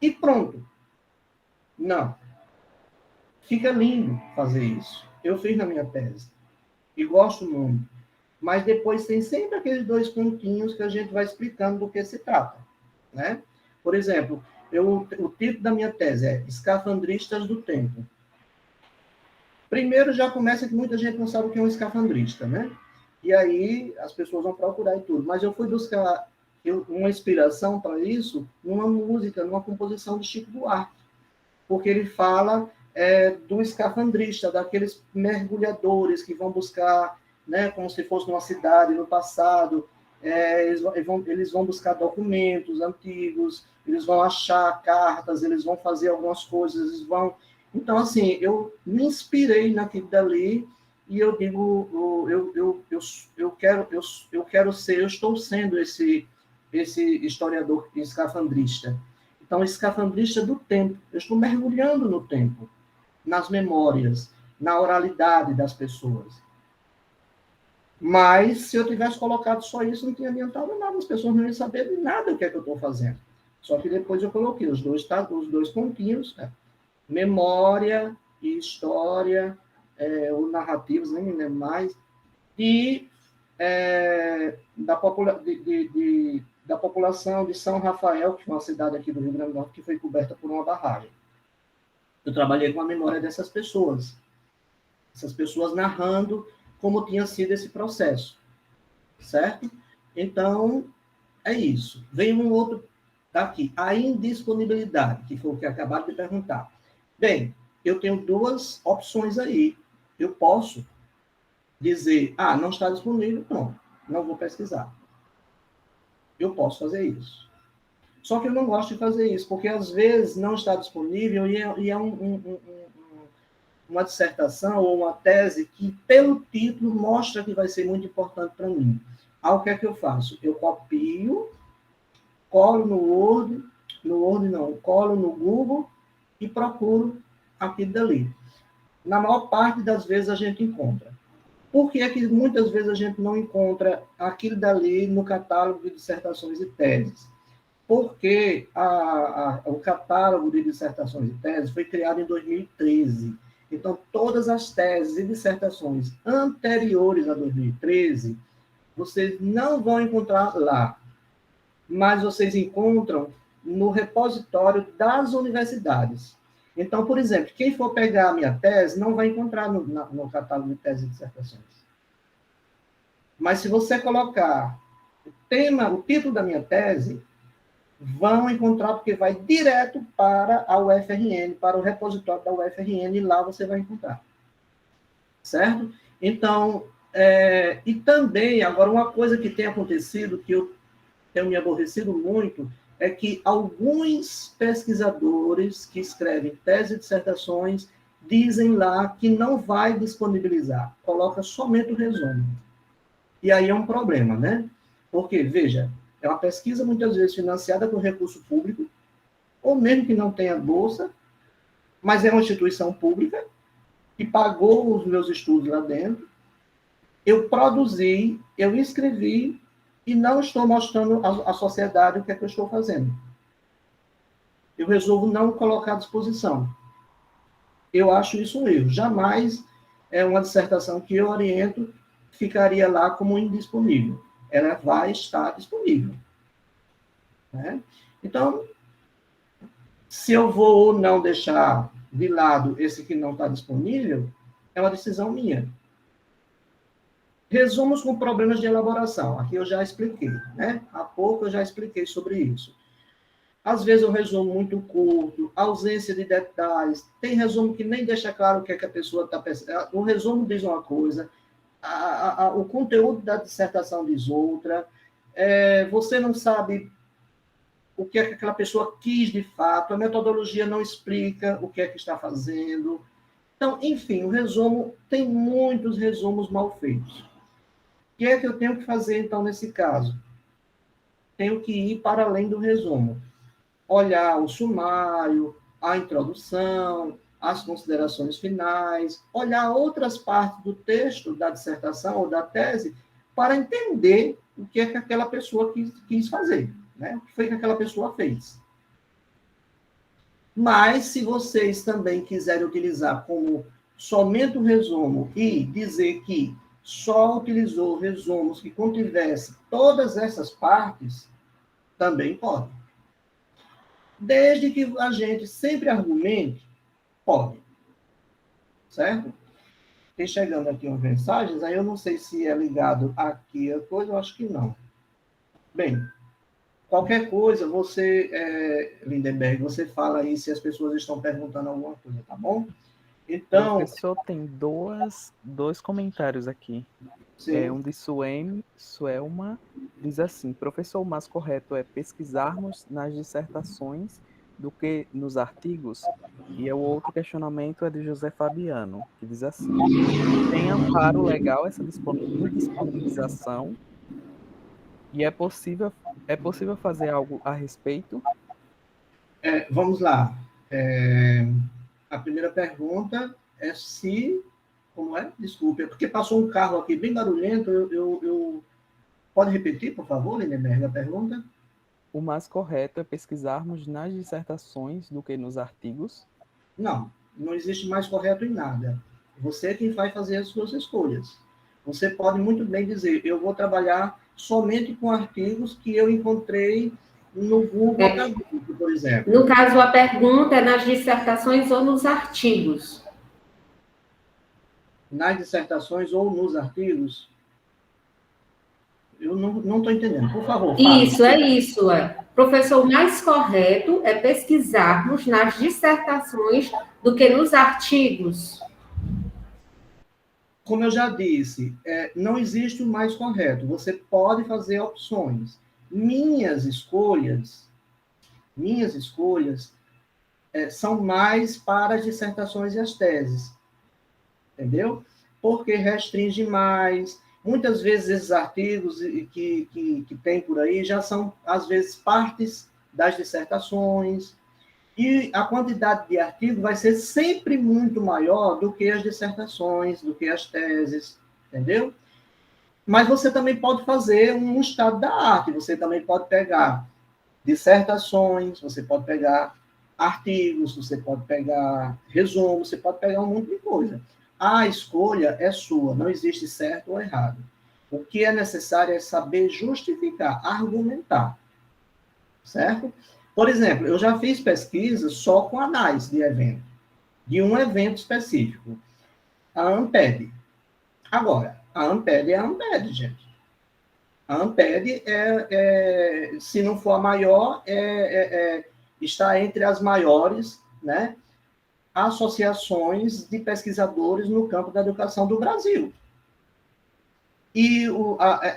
A: E pronto. Não. Fica lindo fazer isso. Eu fiz na minha tese. E gosto muito. mas depois tem sempre aqueles 2 pontinhos que a gente vai explicando do que se trata, né? Por exemplo, o título da minha tese é Escafandristas do Tempo. Primeiro, já começa que muita gente não sabe o que é um escafandrista, né? E aí as pessoas vão procurar e tudo. Mas eu fui buscar uma inspiração para isso numa música, numa composição de Chico Buarque, porque ele fala do escafandrista, daqueles mergulhadores que vão buscar, né, como se fosse numa cidade no passado, eles vão buscar documentos antigos, eles vão achar cartas, eles vão fazer algumas coisas, eles vão... Então, assim, eu me inspirei naquilo dali e eu digo, eu quero ser, eu estou sendo esse historiador escafandrista. Então, escafandrista do tempo. Eu estou mergulhando no tempo, nas memórias, na oralidade das pessoas. Mas, se eu tivesse colocado só isso, não tinha adiantado nada. As pessoas não iam saber de nada o que é que eu estou fazendo. Só que depois eu coloquei os dois pontinhos, né? Memória e história, ou narrativos, nem me lembro mais, e da população de São Rafael, que é uma cidade aqui do Rio Grande do Norte, que foi coberta por uma barragem. Eu trabalhei com a memória dessas pessoas narrando como tinha sido esse processo, certo? Então, é isso. Vem um outro daqui, a indisponibilidade, que foi o que acabaram de perguntar. Bem, eu tenho 2 opções aí. Eu posso dizer, não está disponível, não vou pesquisar. Eu posso fazer isso. Só que eu não gosto de fazer isso, porque às vezes não está disponível e é uma dissertação ou uma tese que, pelo título, mostra que vai ser muito importante para mim. Aí o que é que eu faço? Eu copio, colo colo no Google e procuro aquilo dali. Na maior parte das vezes a gente encontra. Por que é que muitas vezes a gente não encontra aquilo dali no catálogo de dissertações e teses? Porque o catálogo de dissertações e teses foi criado em 2013. Então, todas as teses e dissertações anteriores a 2013, vocês não vão encontrar lá, mas vocês encontram no repositório das universidades. Então, por exemplo, quem for pegar a minha tese não vai encontrar no catálogo de teses e dissertações. Mas se você colocar o título da minha tese, vão encontrar, porque vai direto para a UFRN, para o repositório da UFRN, e lá você vai encontrar. Certo? Então, e também, agora, uma coisa que tem acontecido, que eu tenho me aborrecido muito, é que alguns pesquisadores que escrevem teses e dissertações dizem lá que não vai disponibilizar, coloca somente o resumo. E aí é um problema, né? Porque, veja, é uma pesquisa muitas vezes financiada com recurso público, ou mesmo que não tenha bolsa, mas é uma instituição pública que pagou os meus estudos lá dentro. Eu produzi, eu escrevi e não estou mostrando à sociedade o que é que eu estou fazendo. Eu resolvo não colocar à disposição. Eu acho isso um erro. Jamais é uma dissertação que eu oriento ficaria lá como indisponível. Ela vai estar disponível. Né? Então, se eu vou ou não deixar de lado esse que não está disponível, é uma decisão minha. Resumos com problemas de elaboração. Aqui eu já expliquei, né? Há pouco eu já expliquei sobre isso. Às vezes eu resumo muito curto, ausência de detalhes. Tem resumo que nem deixa claro o que é que a pessoa está pensando. O resumo diz uma coisa, o conteúdo da dissertação diz outra. Você não sabe o que é que aquela pessoa quis de fato, a metodologia não explica o que é que está fazendo. Então, enfim, o resumo, tem muitos resumos mal feitos. O que é que eu tenho que fazer, então, nesse caso? Tenho que ir para além do resumo. Olhar o sumário, a introdução, as considerações finais, olhar outras partes do texto da dissertação ou da tese para entender o que é que aquela pessoa quis fazer, né? O que foi que aquela pessoa fez. Mas, se vocês também quiserem utilizar como somente o resumo e dizer que só utilizou resumos que contivesse todas essas partes, também pode. Desde que a gente sempre argumente, pode. Certo? Tem chegando aqui umas mensagens, aí eu não sei se é ligado aqui a coisa, eu acho que não. Bem, qualquer coisa, você, Lindenberg, você fala aí se as pessoas estão perguntando alguma coisa, tá bom? Então,
B: Professor, tem dois comentários aqui.
A: sim,
B: Um de Suelma diz assim: professor, o mais correto é pesquisarmos nas dissertações do que nos artigos? E o outro questionamento é de José Fabiano, que diz assim: tem amparo legal essa indisponibilização e é possível fazer algo a respeito?
A: vamos lá. A primeira pergunta é se... Como é? Desculpe, é porque passou um carro aqui bem barulhento. Pode repetir, por favor, Lindenberg, a pergunta?
B: O mais correto é pesquisarmos nas dissertações do que nos artigos?
A: Não, não existe mais correto em nada. Você é quem vai fazer as suas escolhas. Você pode muito bem dizer, eu vou trabalhar somente com artigos que eu encontrei no Google Acadêmico, por exemplo.
D: No caso, a pergunta é nas dissertações ou nos artigos?
A: Nas dissertações ou nos artigos? Eu não estou entendendo. Por favor, fale.
D: Isso. Professor, o mais correto é pesquisarmos nas dissertações do que nos artigos.
A: Como eu já disse, não existe o mais correto. Você pode fazer opções. Minhas escolhas são mais para as dissertações e as teses. Entendeu? Porque restringe mais. Muitas vezes esses artigos que tem por aí já são, às vezes, partes das dissertações. E a quantidade de artigo vai ser sempre muito maior do que as dissertações, do que as teses, entendeu? Mas você também pode fazer um estado da arte, você também pode pegar dissertações, você pode pegar artigos, você pode pegar resumos, você pode pegar um monte de coisa. A escolha é sua, não existe certo ou errado. O que é necessário é saber justificar, argumentar, certo? Por exemplo, eu já fiz pesquisa só com análise de evento, de um evento específico, a ANPED. Agora, a ANPED é a ANPED, gente. A ANPED, se não for a maior, está entre as maiores, né, associações de pesquisadores no campo da educação do Brasil. E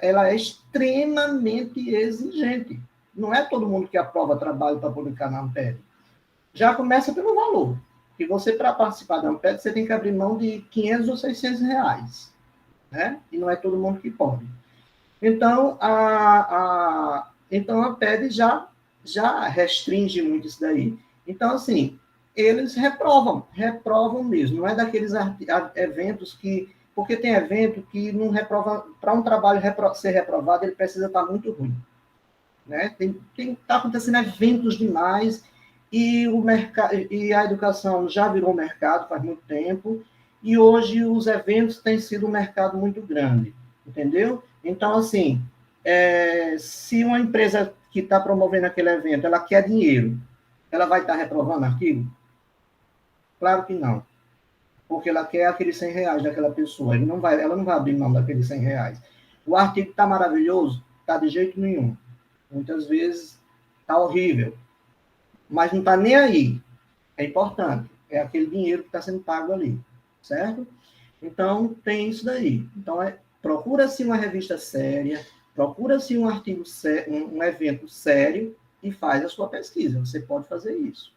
A: ela é extremamente exigente. Não é todo mundo que aprova trabalho para publicar na ANPED. Já começa pelo valor. Que você, para participar da ANPED, você tem que abrir mão de 500 ou 600 reais. Né? E não é todo mundo que pode. Então, a ANPED já restringe muito isso daí. Então, assim, eles reprovam mesmo. Não é daqueles eventos que... Porque tem evento que não reprova... Para um trabalho ser reprovado, ele precisa estar muito ruim. Né? Está acontecendo eventos demais e a educação já virou mercado faz muito tempo e hoje os eventos têm sido um mercado muito grande, entendeu? Então, assim, se uma empresa que está promovendo aquele evento, ela quer dinheiro, ela vai estar reprovando artigo? Claro que não, porque ela quer aqueles 100 reais daquela pessoa, ela não vai abrir mão daqueles 100 reais. O artigo está maravilhoso? Está de jeito nenhum. Muitas vezes está horrível, mas não está nem aí. É importante. É aquele dinheiro que está sendo pago ali, certo? Então, tem isso daí. Então, procura-se uma revista séria, procura-se um artigo sério, um evento sério e faz a sua pesquisa. Você pode fazer isso.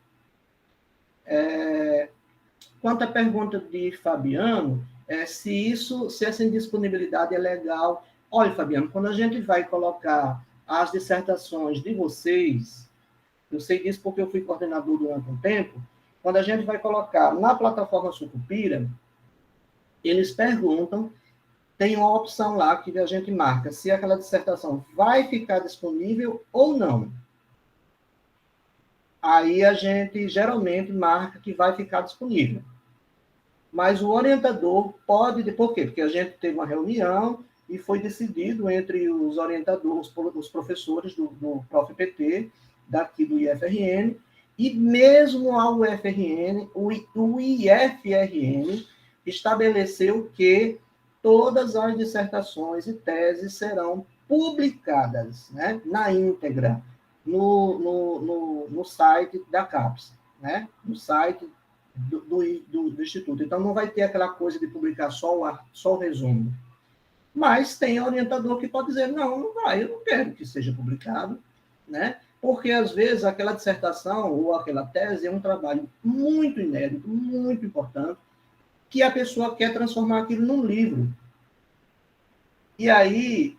A: Quanto à pergunta de Fabiano, se essa indisponibilidade é legal. Olha, Fabiano, quando a gente vai colocar as dissertações de vocês, eu sei disso porque eu fui coordenador durante um tempo, quando a gente vai colocar na plataforma Sucupira, eles perguntam, tem uma opção lá que a gente marca se aquela dissertação vai ficar disponível ou não. Aí a gente geralmente marca que vai ficar disponível. Mas o orientador pode... Por quê? Porque a gente teve uma reunião e foi decidido entre os orientadores, os professores do ProfPT, daqui do IFRN, e mesmo a UFRN, o IFRN estabeleceu que todas as dissertações e teses serão publicadas, né, na íntegra no site da CAPES, né, no site do Instituto. Então, não vai ter aquela coisa de publicar só o resumo. Mas tem orientador que pode dizer, não vai, eu não quero que seja publicado, né? Porque, às vezes, aquela dissertação ou aquela tese é um trabalho muito inédito, muito importante, que a pessoa quer transformar aquilo num livro. E aí,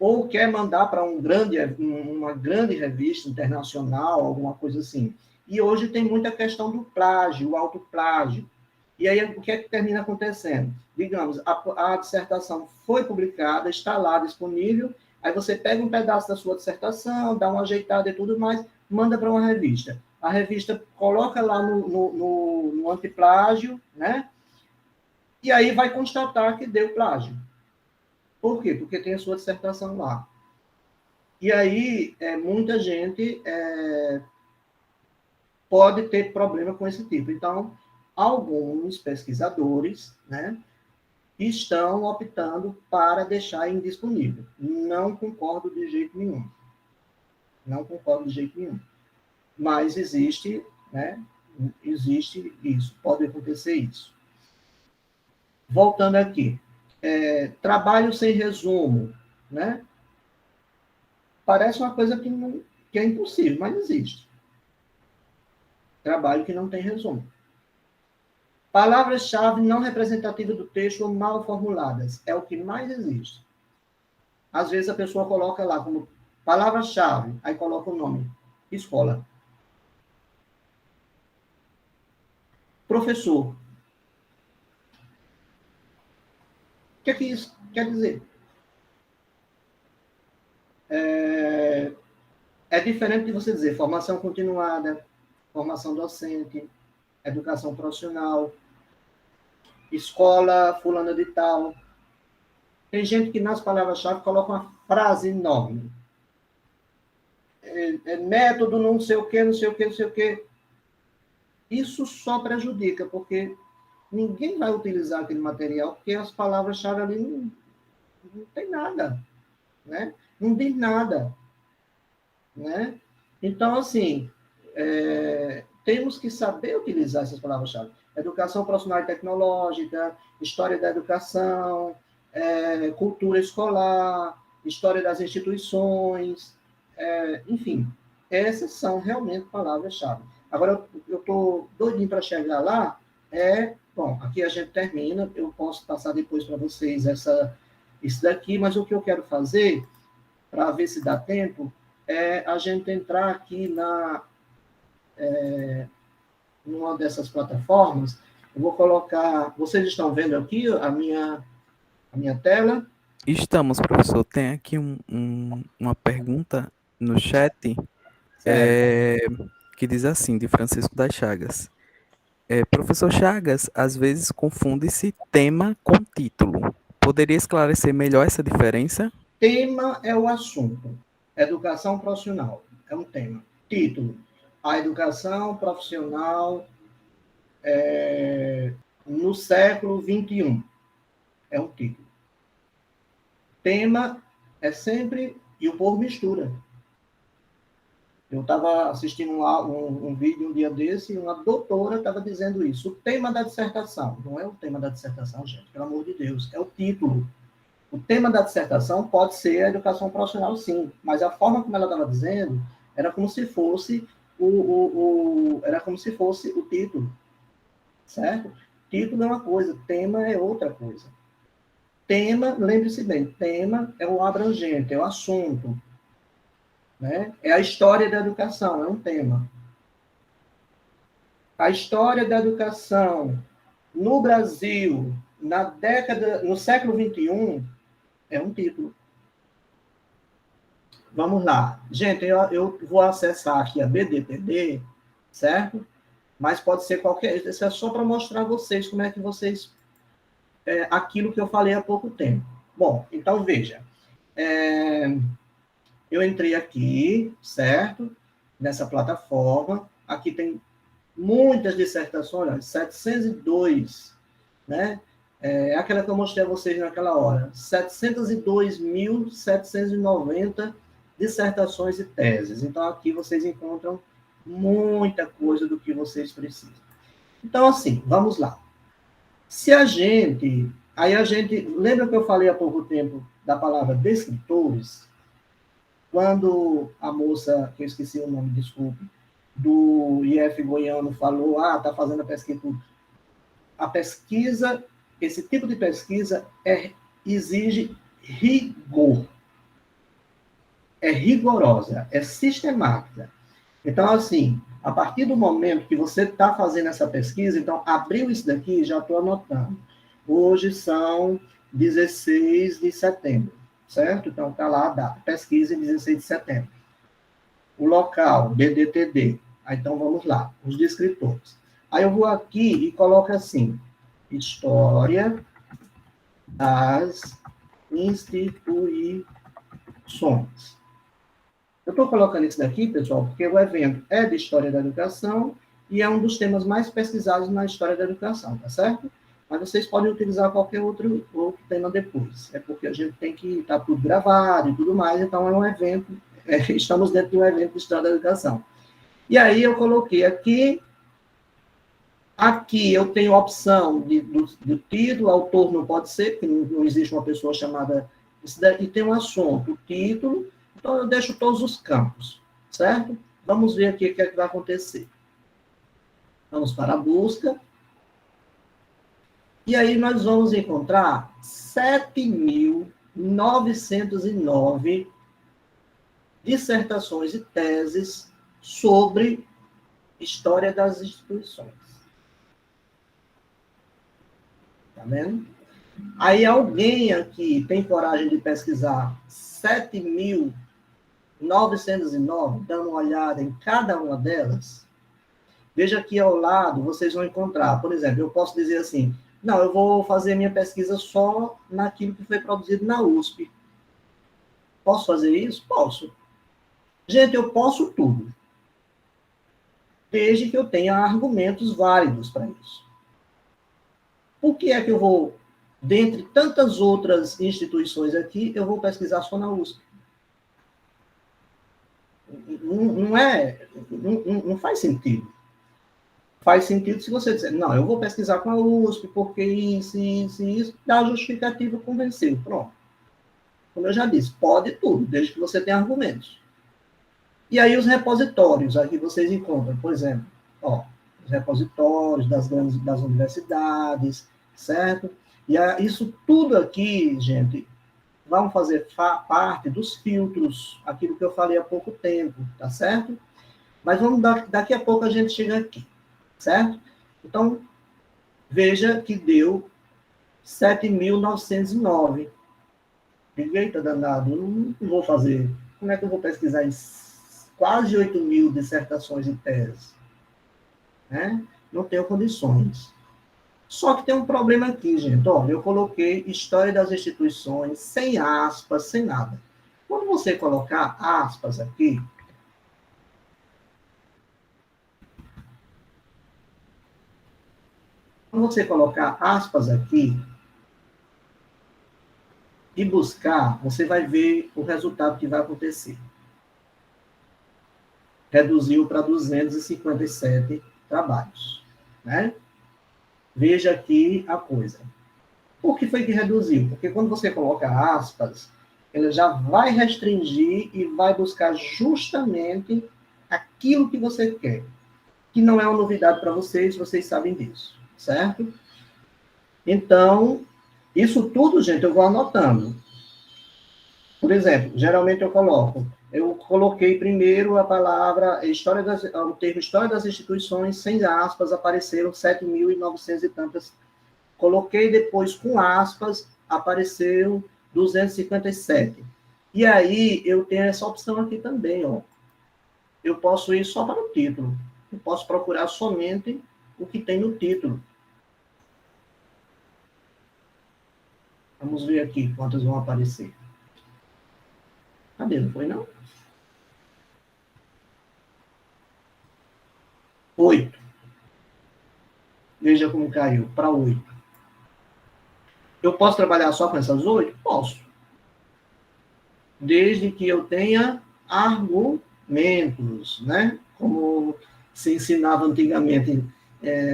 A: ou quer mandar para uma grande revista internacional, alguma coisa assim. E hoje tem muita questão do plágio, o autoplágio. E aí, o que é que termina acontecendo? Digamos, a dissertação foi publicada, está lá disponível, aí você pega um pedaço da sua dissertação, dá uma ajeitada e tudo mais, manda para uma revista. A revista coloca lá no antiplágio, né? E aí vai constatar que deu plágio. Por quê? Porque tem a sua dissertação lá. E aí, muita gente pode ter problema com esse tipo. Então, alguns pesquisadores, né, estão optando para deixar indisponível. Não concordo de jeito nenhum. Não concordo de jeito nenhum. Mas existe, né, existe isso, pode acontecer isso. Voltando aqui. Trabalho sem resumo, né? Parece uma coisa que é impossível, mas existe. Trabalho que não tem resumo. Palavras-chave não representativas do texto ou mal formuladas. É o que mais existe. Às vezes a pessoa coloca lá como palavra-chave, aí coloca o nome. Escola. Professor. O que é que isso quer dizer? É diferente de você dizer formação continuada, formação docente, educação profissional, escola fulana de tal. Tem gente que nas palavras-chave coloca uma frase enorme. Método não sei o quê, não sei o quê, não sei o quê. Isso só prejudica, porque ninguém vai utilizar aquele material, porque as palavras-chave ali não tem nada, né? Não diz nada, né? Então, assim, temos que saber utilizar essas palavras-chave. Educação profissional e tecnológica, história da educação, cultura escolar, história das instituições, enfim, essas são realmente palavras-chave. Agora, eu estou doidinho para chegar lá, bom, aqui a gente termina, eu posso passar depois para vocês isso daqui, mas o que eu quero fazer, para ver se dá tempo, é a gente entrar aqui numa dessas plataformas. Eu vou colocar... Vocês estão vendo aqui a minha tela?
B: Estamos, professor. Tem aqui uma pergunta no chat que diz assim, de Francisco das Chagas. Professor Chagas, às vezes confunde-se tema com título. Poderia esclarecer melhor essa diferença?
A: Tema é o assunto. Educação profissional é um tema. Título: a educação profissional no século XXI. É um título. Tema é sempre... E o povo mistura. Eu estava assistindo um vídeo um dia desse e uma doutora estava dizendo isso. O tema da dissertação. Não é o tema da dissertação, gente. Pelo amor de Deus. É o título. O tema da dissertação pode ser a educação profissional, sim. Mas a forma como ela estava dizendo era como se fosse era como se fosse o título. Certo? Título é uma coisa, tema é outra coisa. Tema, lembre-se bem, tema é o abrangente, é o assunto. Né? É a história da educação, é um tema. A história da educação no Brasil, no século XXI, é um título. Vamos lá. Gente, eu vou acessar aqui a BDPD, certo? mas pode ser qualquer... Isso é só para mostrar a vocês como é que vocês... aquilo que eu falei há pouco tempo. Bom, então veja. Eu entrei aqui, certo? Nessa plataforma. Aqui tem muitas dissertações, olha, 702, né? Aquela que eu mostrei a vocês naquela hora. 702.790 dissertações e teses. Então, aqui vocês encontram muita coisa do que vocês precisam. Então, assim, vamos lá. Se a gente... Aí a gente... Lembra que eu falei há pouco tempo da palavra descritores? Quando a moça, que eu esqueci o nome, desculpe, do IF Goiano falou, está fazendo a pesquisa, esse tipo de pesquisa exige rigor. É rigorosa, é sistemática. Então, assim, a partir do momento que você está fazendo essa pesquisa, então, abriu isso daqui, já estou anotando. Hoje são 16 de setembro, certo? Então, está lá a data, pesquisa em 16 de setembro. O local, BDTD. Então, vamos lá, os descritores. Aí eu vou aqui e coloco assim, História das Instituições. Eu estou colocando isso daqui, pessoal, porque o evento é de História da Educação e é um dos temas mais pesquisados na História da Educação, tá certo? Mas vocês podem utilizar qualquer outro tema depois. É porque a gente tem que estar tudo gravado e tudo mais, então é um evento, estamos dentro de um evento de História da Educação. E aí eu coloquei aqui eu tenho a opção do título, autor não pode ser, porque não existe uma pessoa chamada... E tem um assunto, o título, então eu deixo todos os campos, certo? Vamos ver aqui o que é que vai acontecer. Vamos para a busca. E aí nós vamos encontrar 7.909 dissertações e teses sobre história das instituições. Tá vendo? Aí alguém aqui tem coragem de pesquisar 7.909, dando uma olhada em cada uma delas? Veja aqui ao lado, vocês vão encontrar, por exemplo, eu posso dizer assim, não, eu vou fazer minha pesquisa só naquilo que foi produzido na USP. Posso fazer isso? Posso. Gente, eu posso tudo. Desde que eu tenha argumentos válidos para isso. Por que é que eu vou, dentre tantas outras instituições aqui, eu vou pesquisar só na USP? Não faz sentido. Faz sentido se você disser, não, eu vou pesquisar com a USP, porque isso, dá a justificativa, convenceu, pronto. Como eu já disse, pode tudo, desde que você tenha argumentos. E aí os repositórios, aqui vocês encontram, por exemplo, os repositórios das universidades, certo? E isso tudo aqui, gente, vão fazer parte dos filtros, aquilo que eu falei há pouco tempo, tá certo? Mas daqui a pouco a gente chega aqui. Certo? Então, veja que deu 7.909. Eita, danado, eu não vou fazer. Como é que eu vou pesquisar em quase 8.000 dissertações e teses? Né? Não tenho condições. Só que tem um problema aqui, gente. Olha, eu coloquei História das Instituições, sem aspas, sem nada. Quando você colocar aspas aqui, quando você colocar aspas aqui e buscar, você vai ver o resultado que vai acontecer. Reduziu para 257 trabalhos. Né? Veja aqui a coisa. Por que foi que reduziu? Porque quando você coloca aspas, ela já vai restringir e vai buscar justamente aquilo que você quer. Que não é uma novidade para vocês sabem disso. Certo? Então, isso tudo, gente, eu vou anotando. Por exemplo, geralmente eu coloquei primeiro a palavra o termo História das Instituições, sem aspas, apareceram 7.900 e tantas. Coloquei depois com aspas, apareceram 257. E aí, eu tenho essa opção aqui também, ó. Eu posso ir só para o título. eu posso procurar somente o que tem no título. Vamos ver aqui quantas vão aparecer. Cadê? Não foi, não? 8. Veja como caiu, para 8. Eu posso trabalhar só com essas 8? Posso. Desde que eu tenha argumentos, né? Como se ensinava antigamente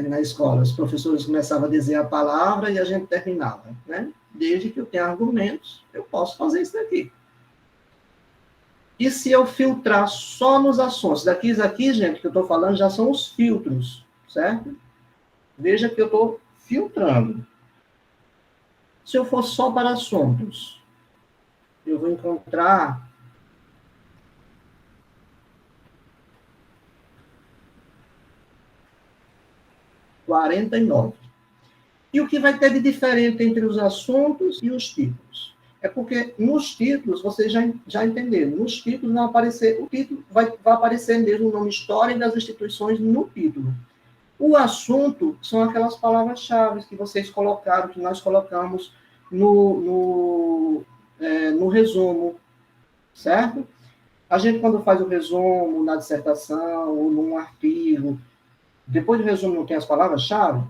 A: na escola. Os professores começavam a dizer a palavra e a gente terminava, né? Desde que eu tenha argumentos, eu posso fazer isso daqui. E se eu filtrar só nos assuntos? Daqui, gente, que eu estou falando já são os filtros, certo? Veja que eu estou filtrando. Se eu for só para assuntos, eu vou encontrar 49. E o que vai ter de diferente entre os assuntos e os títulos? É porque nos títulos, vocês já entenderam, nos títulos vai aparecer, o título vai aparecer mesmo o nome História das instituições no título. O assunto são aquelas palavras-chave que vocês colocaram, que nós colocamos no resumo, certo? A gente, quando faz o resumo na dissertação ou num artigo, depois do resumo não tem as palavras-chave?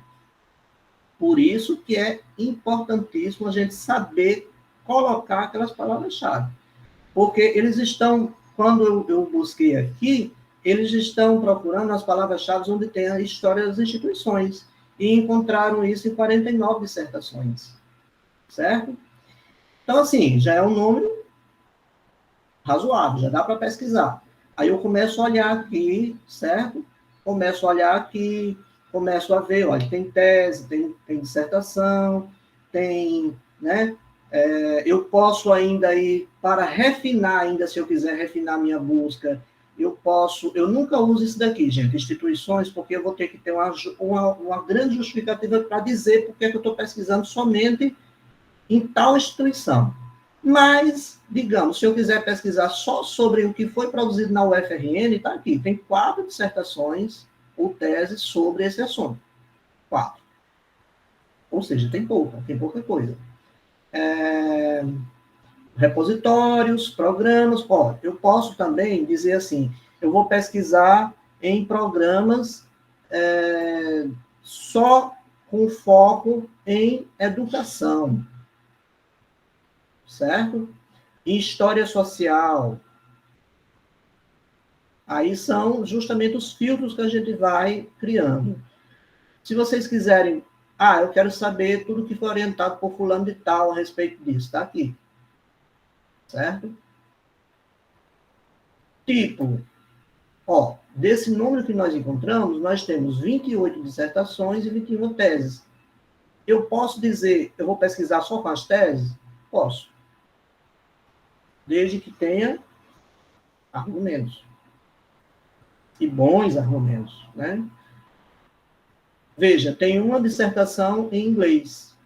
A: Por isso que é importantíssimo a gente saber colocar aquelas palavras-chave. Porque eles estão, quando eu busquei aqui, eles estão procurando as palavras-chave onde tem a história das instituições. E encontraram isso em 49 dissertações. Certo? Então, assim, já é um número razoável, já dá para pesquisar. Aí eu começo a olhar aqui, certo? Começo a olhar aqui, começo a ver, olha, tem tese, tem dissertação, tem, né? Eu posso ainda ir, para refinar ainda, se eu quiser refinar minha busca, eu nunca uso isso daqui, gente, instituições, porque eu vou ter que ter uma grande justificativa para dizer porque que eu estou pesquisando somente em tal instituição. Mas, digamos, se eu quiser pesquisar só sobre o que foi produzido na UFRN, está aqui, tem 4 dissertações ou teses sobre esse assunto. 4. Ou seja, tem pouca coisa. Repositórios, programas. Ó, eu posso também dizer assim, eu vou pesquisar em programas só com foco em educação. Certo? E história social. Aí são justamente os filtros que a gente vai criando. Se vocês quiserem, eu quero saber tudo que foi orientado por fulano de tal a respeito disso, está aqui. Certo? Tipo, desse número que nós encontramos, nós temos 28 dissertações e 21 teses. Eu posso dizer, eu vou pesquisar só com as teses? Posso. Desde que tenha argumentos. E bons argumentos, né? Veja, tem uma dissertação em inglês.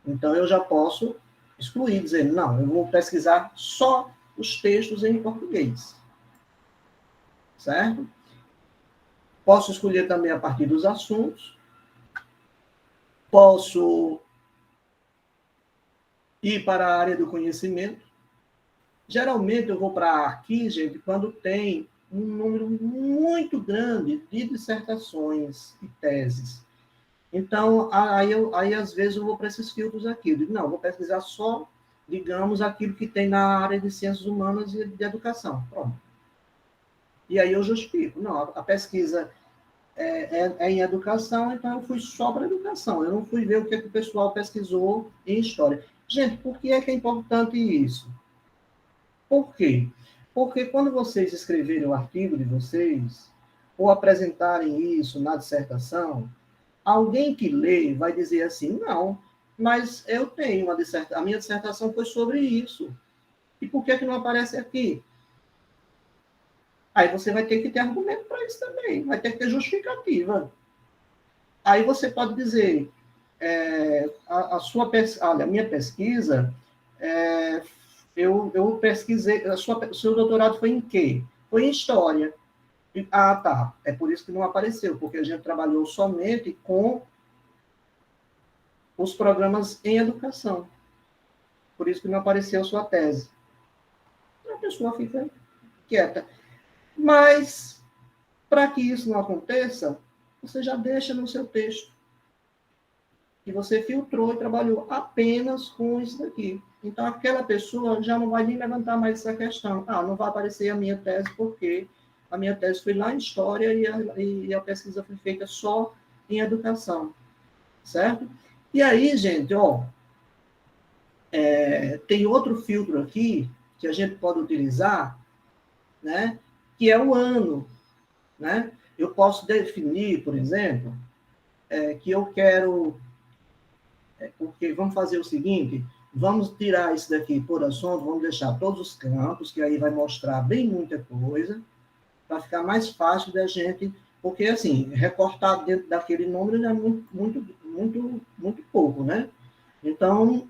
A: Então, eu já posso excluir, dizendo, não, eu vou pesquisar só os textos em português. Certo? Posso escolher também a partir dos assuntos. Posso ir para a área do conhecimento. Geralmente, eu vou para aqui, gente, quando tem um número muito grande de dissertações e teses. Então, aí às vezes, eu vou para esses filtros aqui. Eu digo, não, eu vou pesquisar só, digamos, aquilo que tem na área de ciências humanas e de educação. Pronto. E aí eu justifico. Não, a pesquisa é em educação, então eu fui só para educação. Eu não fui ver o que o pessoal pesquisou em história. Gente, por que é importante isso? Por quê? Porque quando vocês escreverem o artigo de vocês, ou apresentarem isso na dissertação, alguém que lê vai dizer assim, não, mas eu tenho a minha dissertação foi sobre isso. E por que não aparece aqui? Aí você vai ter que ter argumento para isso também, vai ter que ter justificativa. Aí você pode dizer, a minha pesquisa, eu pesquisei, o seu doutorado foi em quê? Foi em história. Ah, tá. É por isso que não apareceu, porque a gente trabalhou somente com os programas em educação. Por isso que não apareceu a sua tese. A pessoa fica quieta. Mas, para que isso não aconteça, você já deixa no seu texto. E você filtrou e trabalhou apenas com isso daqui. Então, aquela pessoa já não vai nem levantar mais essa questão. Ah, não vai aparecer a minha tese porque a minha tese foi lá em História e a pesquisa foi feita só em Educação. Certo? E aí, gente, ó, tem outro filtro aqui que a gente pode utilizar, né? Que é o ano, né? Eu posso definir, por exemplo, que eu quero... porque vamos fazer o seguinte, vamos tirar isso daqui por assunto, vamos deixar todos os campos, que aí vai mostrar bem muita coisa, para ficar mais fácil da gente, porque assim, recortar dentro daquele número já é muito pouco, né? Então,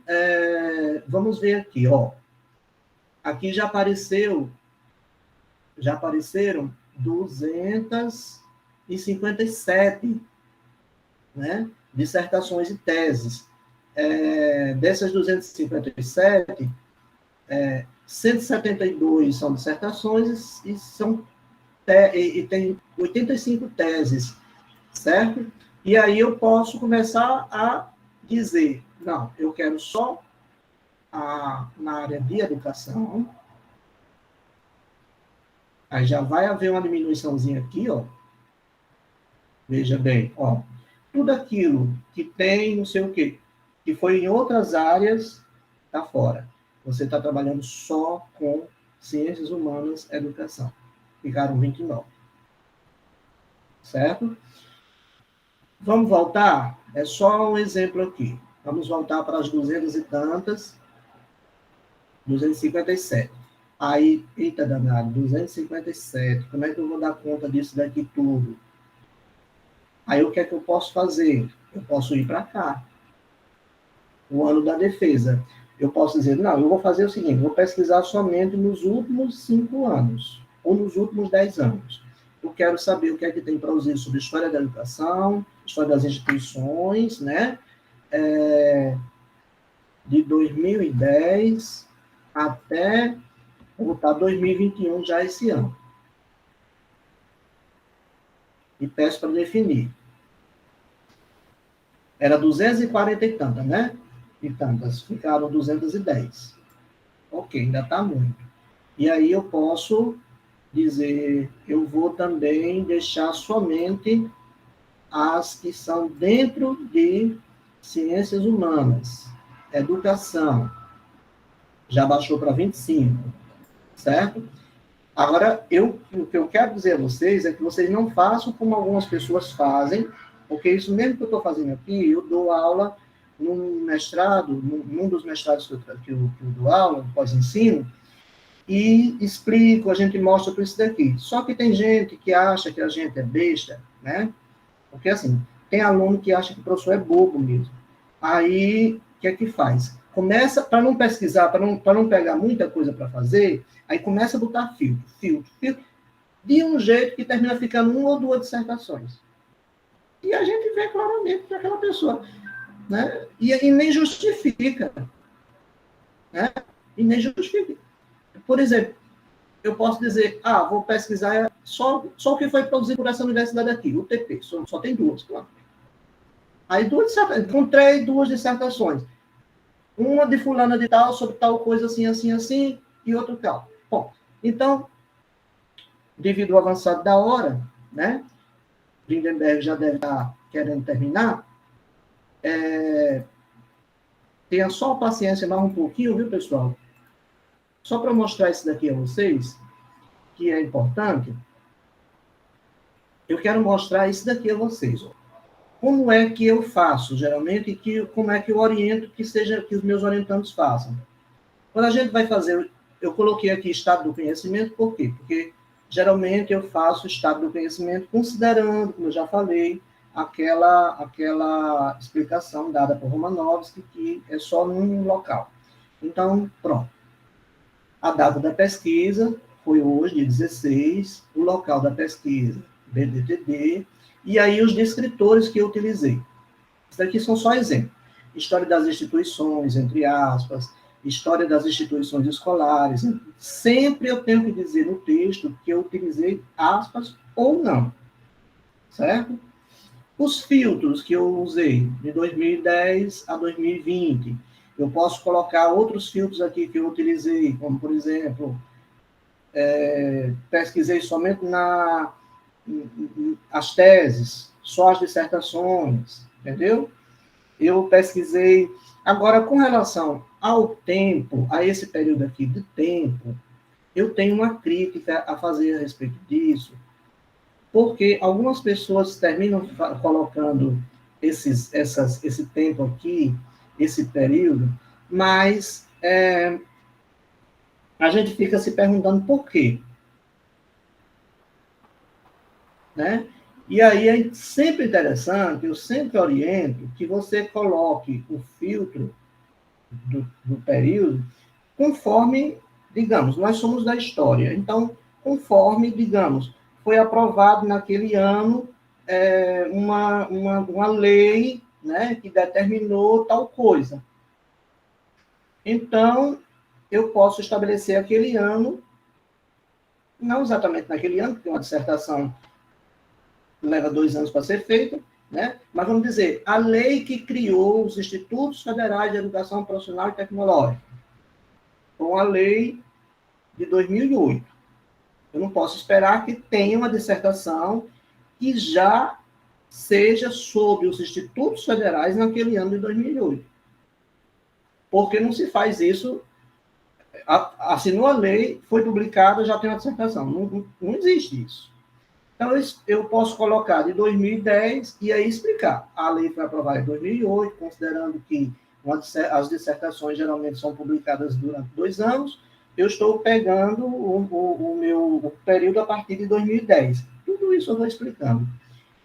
A: vamos ver aqui, ó. Aqui já apareceram 257, né, dissertações e teses. Dessas 257, 172 são dissertações e tem 85 teses, certo? E aí eu posso começar a dizer, não, eu quero só na área de educação. Aí já vai haver uma diminuiçãozinha aqui, ó. Veja bem, ó. Tudo aquilo que tem, não sei o quê, que foi em outras áreas, está fora. Você está trabalhando só com ciências humanas, educação. Ficaram 29. Certo? Vamos voltar? É só um exemplo aqui. Vamos voltar para as 200 e tantas, 257. Aí, eita danado, 257. Como é que eu vou dar conta disso daqui tudo? Aí o que é que eu posso fazer? Eu posso ir para cá. O ano da defesa. Eu posso dizer, não, eu vou fazer o seguinte, vou pesquisar somente nos últimos 5 anos, ou nos últimos 10 anos. Eu quero saber o que é que tem para usar sobre história da educação, história das instituições, né? De 2010 até, vou botar 2021 já esse ano. E peço para definir. Era 240 e tantas, né? E tantas. Ficaram 210. Ok, ainda está muito. E aí eu posso dizer, eu vou também deixar somente as que são dentro de ciências humanas, educação. Já baixou para 25, certo? Agora, o que eu quero dizer a vocês é que vocês não façam como algumas pessoas fazem, porque isso mesmo que eu estou fazendo aqui, eu dou aula num mestrado, num dos mestrados que eu dou aula, pós-ensino, e explico, a gente mostra tudo isso daqui. Só que tem gente que acha que a gente é besta, né? Porque, assim, tem aluno que acha que o professor é bobo mesmo. Aí, o que é que faz? Começa, para não pesquisar, para não pegar muita coisa para fazer, aí começa a botar filtro, de um jeito que termina ficando 1 ou 2 dissertações. E a gente vê claramente que aquela pessoa, né? E nem justifica, né? E nem justifica. Por exemplo, eu posso dizer, vou pesquisar só o que foi produzido por essa universidade aqui, o UTP, só tem 2, claro. Aí encontrei 2 dissertações. Uma de fulana de tal, sobre tal coisa assim, assim, assim, e outro tal. Bom, então, devido ao avançado da hora, né, Lindenberg já deve estar querendo terminar, tenha só paciência mais um pouquinho, viu, pessoal? Só para mostrar isso daqui a vocês, que é importante, eu quero mostrar isso daqui a vocês. Ó. Como é que eu faço, geralmente, e como é que eu oriento que os meus orientandos façam. Quando a gente vai fazer, eu coloquei aqui estado do conhecimento, por quê? Porque, geralmente, eu faço estado do conhecimento considerando, como eu já falei, aquela explicação dada por Romanovski, que é só num local. Então, pronto. A data da pesquisa foi hoje, dia 16, o local da pesquisa, BDTD, e aí os descritores que eu utilizei. Isso daqui são só exemplos. História das instituições, entre aspas, história das instituições escolares. Sempre eu tenho que dizer no texto que eu utilizei aspas ou não, certo? Os filtros que eu usei de 2010 a 2020, eu posso colocar outros filtros aqui que eu utilizei, como, por exemplo, pesquisei somente as teses, só as dissertações, entendeu? Eu pesquisei. Agora, com relação ao tempo, a esse período aqui de tempo, eu tenho uma crítica a fazer a respeito disso, porque algumas pessoas terminam colocando esse tempo aqui, esse período, mas a gente fica se perguntando por quê. Né? E aí é sempre interessante, eu sempre oriento que você coloque o filtro do período conforme, digamos, nós somos da história. Então, conforme, digamos, foi aprovado naquele ano uma lei, né, que determinou tal coisa. Então, eu posso estabelecer aquele ano, não exatamente naquele ano, porque uma dissertação leva 2 anos para ser feita, né? Mas vamos dizer, a lei que criou os Institutos Federais de Educação Profissional e Tecnológica, com a lei de 2008. Eu não posso esperar que tenha uma dissertação que já seja sobre os Institutos Federais naquele ano de 2008. Porque não se faz isso, assinou a lei, foi publicada, já tem uma dissertação. Não existe isso. Então, eu posso colocar de 2010 e aí explicar. A lei foi aprovada em 2008, considerando que as dissertações geralmente são publicadas durante 2 anos, eu estou pegando o meu período a partir de 2010. Tudo isso eu vou explicando.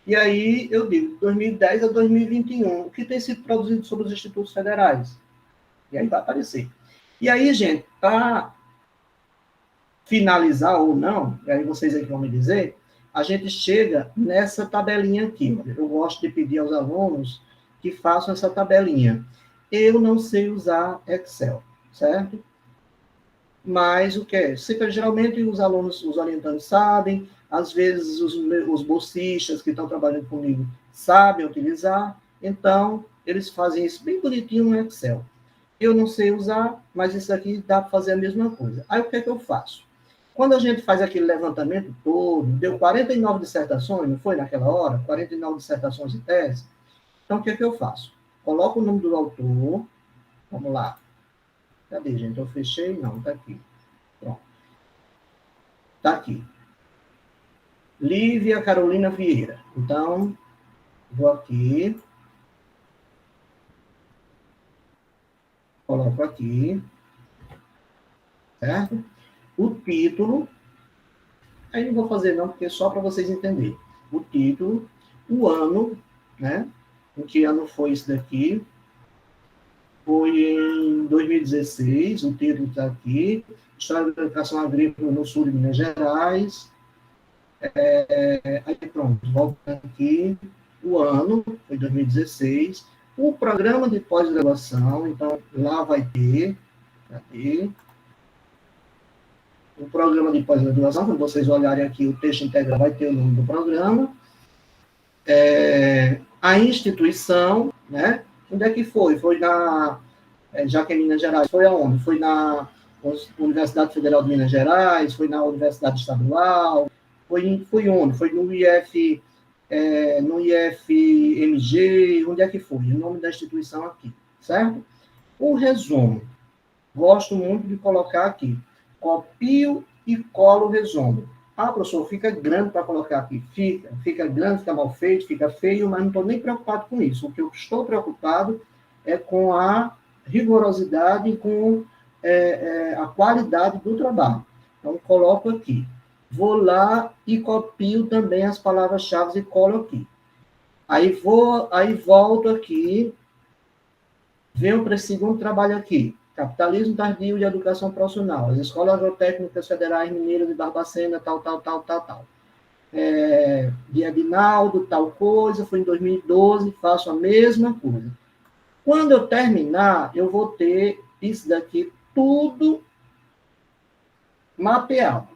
A: E aí eu digo, 2010 a 2021, o que tem sido produzido sobre os institutos federais? E aí vai aparecer. E aí, gente, para finalizar ou não, e aí vocês aqui vão me dizer, a gente chega nessa tabelinha aqui. Eu gosto de pedir aos alunos que façam essa tabelinha. Eu não sei usar Excel, certo? Mas o que é? Geralmente os alunos, os orientandos sabem, às vezes os bolsistas que estão trabalhando comigo sabem utilizar, então eles fazem isso bem bonitinho no Excel. Eu não sei usar, mas isso aqui dá para fazer a mesma coisa. Aí o que é que eu faço? Quando a gente faz aquele levantamento todo, deu 49 dissertações, não foi naquela hora? 49 dissertações de tese. Então, o que é que eu faço? Coloco o nome do autor. Vamos lá. Cadê, gente? Eu fechei? Não, está aqui. Pronto. Está aqui. Lívia Carolina Vieira. Então, vou aqui. Coloco aqui. Certo? O título, aí não vou fazer não, porque é só para vocês entenderem. O título, o ano, né? Em que ano foi isso daqui? Foi em 2016, o título está aqui. História da Educação Agrícola no Sul de Minas Gerais. Aí pronto, voltando aqui. O ano foi 2016. O programa de pós-graduação, então lá vai ter. Cadê? O programa de pós-graduação, quando vocês olharem aqui, o texto integral vai ter o nome do programa. A instituição, né? Onde é que foi? Foi já que é Minas Gerais, foi aonde? Foi na Universidade Federal de Minas Gerais, foi na Universidade Estadual, foi onde? Foi no IFMG, onde é que foi? O nome da instituição aqui, certo? O resumo. Gosto muito de colocar aqui. Copio e colo o resumo. Ah, professor, fica grande para colocar aqui. Fica grande, fica mal feito, fica feio, mas não estou nem preocupado com isso. O que eu estou preocupado é com a rigorosidade e com a qualidade do trabalho. Então, coloco aqui. Vou lá e copio também as palavras-chave e colo aqui. Aí volto aqui, venho para esse segundo trabalho aqui. Capitalismo tardio e educação profissional. As escolas agrotécnicas federais mineiras de Barbacena, tal. De Aguinaldo, tal coisa, foi em 2012, faço a mesma coisa. Quando eu terminar, eu vou ter isso daqui tudo mapeado,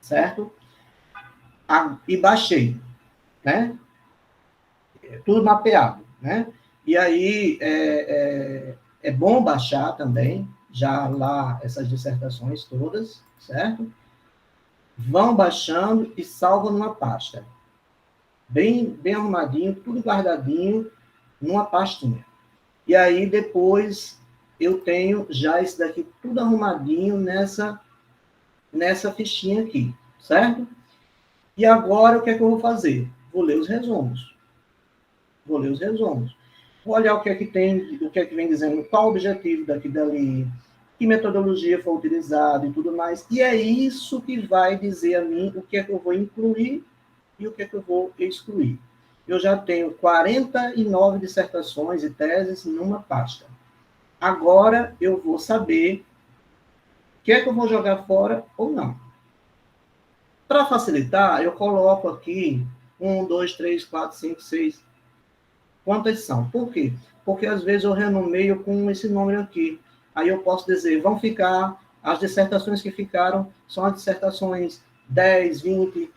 A: certo? E baixei, né? Tudo mapeado, né? E aí, é bom baixar também, já lá, essas dissertações todas, certo? Vão baixando e salvam numa pasta. Bem arrumadinho, tudo guardadinho, numa pastinha. E aí, depois, eu tenho já isso daqui tudo arrumadinho nessa fichinha aqui, certo? E agora, o que é que eu vou fazer? Vou ler os resumos. Vou olhar o que é que tem, o que é que vem dizendo, qual o objetivo daqui e dali, que metodologia foi utilizada e tudo mais. E é isso que vai dizer a mim o que é que eu vou incluir e o que é que eu vou excluir. Eu já tenho 49 dissertações e teses numa pasta. Agora eu vou saber o que é que eu vou jogar fora ou não. Para facilitar, eu coloco aqui 1, 2, 3, 4, 5, 6. Quantas são? Por quê? Porque às vezes eu renomeio com esse número aqui. Aí eu posso dizer, vão ficar, as dissertações que ficaram são as dissertações 10, 20,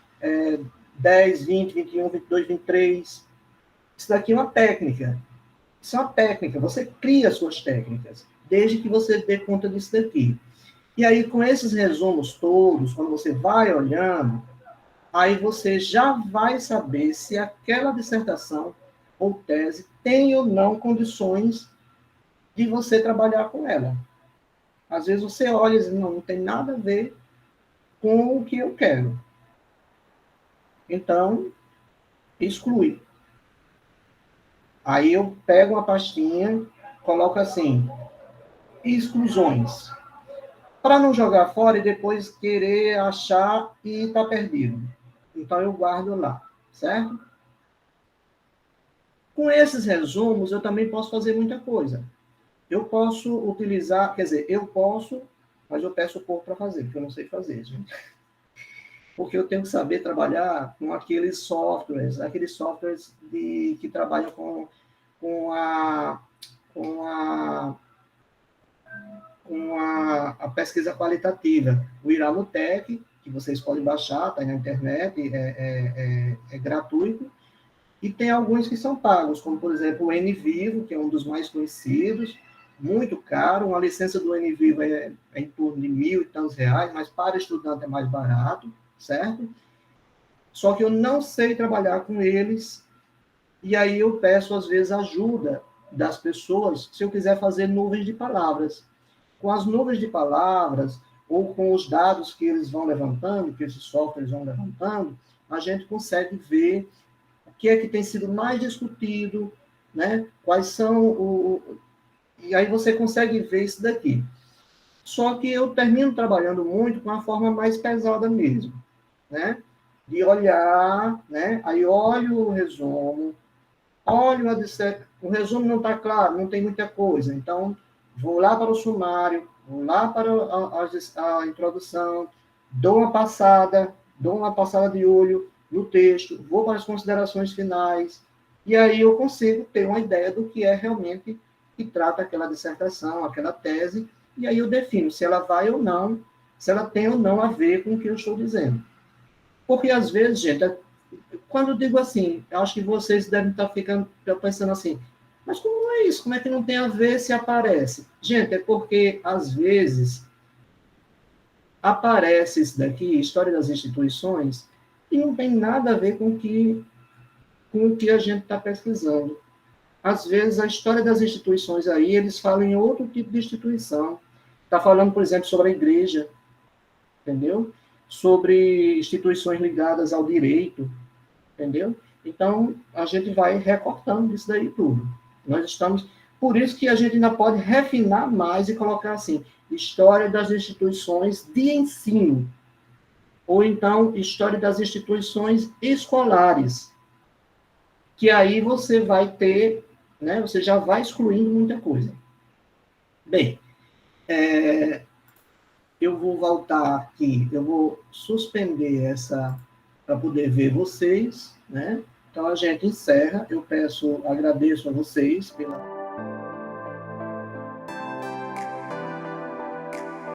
A: 10, 20, 21, 22, 23. Isso daqui é uma técnica. Isso é uma técnica. Você cria suas técnicas, desde que você dê conta disso daqui. E aí, com esses resumos todos, quando você vai olhando, aí você já vai saber se aquela dissertação ou tese tem ou não condições de você trabalhar com ela. Às vezes você olha e diz, não tem nada a ver com o que eu quero. Então, exclui. Aí eu pego uma pastinha, coloco assim, exclusões. Para não jogar fora e depois querer achar e tá perdido. Então eu guardo lá, certo? Com esses resumos, eu também posso fazer muita coisa. Eu posso utilizar, quer dizer, eu posso, mas eu peço o povo para fazer, porque eu não sei fazer, gente. Porque eu tenho que saber trabalhar com aqueles softwares que trabalham com a pesquisa qualitativa. O Iramutec, que vocês podem baixar, está na internet, é gratuito. E tem alguns que são pagos, como, por exemplo, o NVivo, que é um dos mais conhecidos, muito caro. Uma licença do NVivo é em torno de R$1.000 e tantos, mas para estudante é mais barato, certo? Só que eu não sei trabalhar com eles, e aí eu peço, às vezes, ajuda das pessoas, se eu quiser fazer nuvens de palavras. Com as nuvens de palavras, ou com os dados que eles vão levantando, que esses softwares vão levantando, a gente consegue ver o que é que tem sido mais discutido, né? Quais são E aí você consegue ver isso daqui. Só que eu termino trabalhando muito com a forma mais pesada mesmo, né? De olhar, né? Aí olho o resumo, o resumo não está claro, não tem muita coisa, então vou lá para o sumário, vou lá para a introdução, dou uma passada de olho no texto, vou para as considerações finais, e aí eu consigo ter uma ideia do que é realmente que trata aquela dissertação, aquela tese, e aí eu defino se ela vai ou não, se ela tem ou não a ver com o que eu estou dizendo. Porque, às vezes, gente, quando eu digo assim, eu acho que vocês devem estar pensando assim, mas como é isso? Como é que não tem a ver se aparece? Gente, é porque, às vezes, aparece isso daqui, História das Instituições, e não tem nada a ver com o que a gente está pesquisando. Às vezes, a história das instituições aí, eles falam em outro tipo de instituição. Está falando, por exemplo, sobre a igreja, entendeu? Sobre instituições ligadas ao direito, entendeu? Então, a gente vai recortando isso daí tudo. Nós estamos... Por isso que a gente ainda pode refinar mais e colocar assim, história das instituições de ensino, ou então, história das instituições escolares, que aí você vai ter, né, você já vai excluindo muita coisa. Bem, eu vou voltar aqui, eu vou suspender essa para poder ver vocês, né? Então a gente encerra. Eu agradeço a vocês pela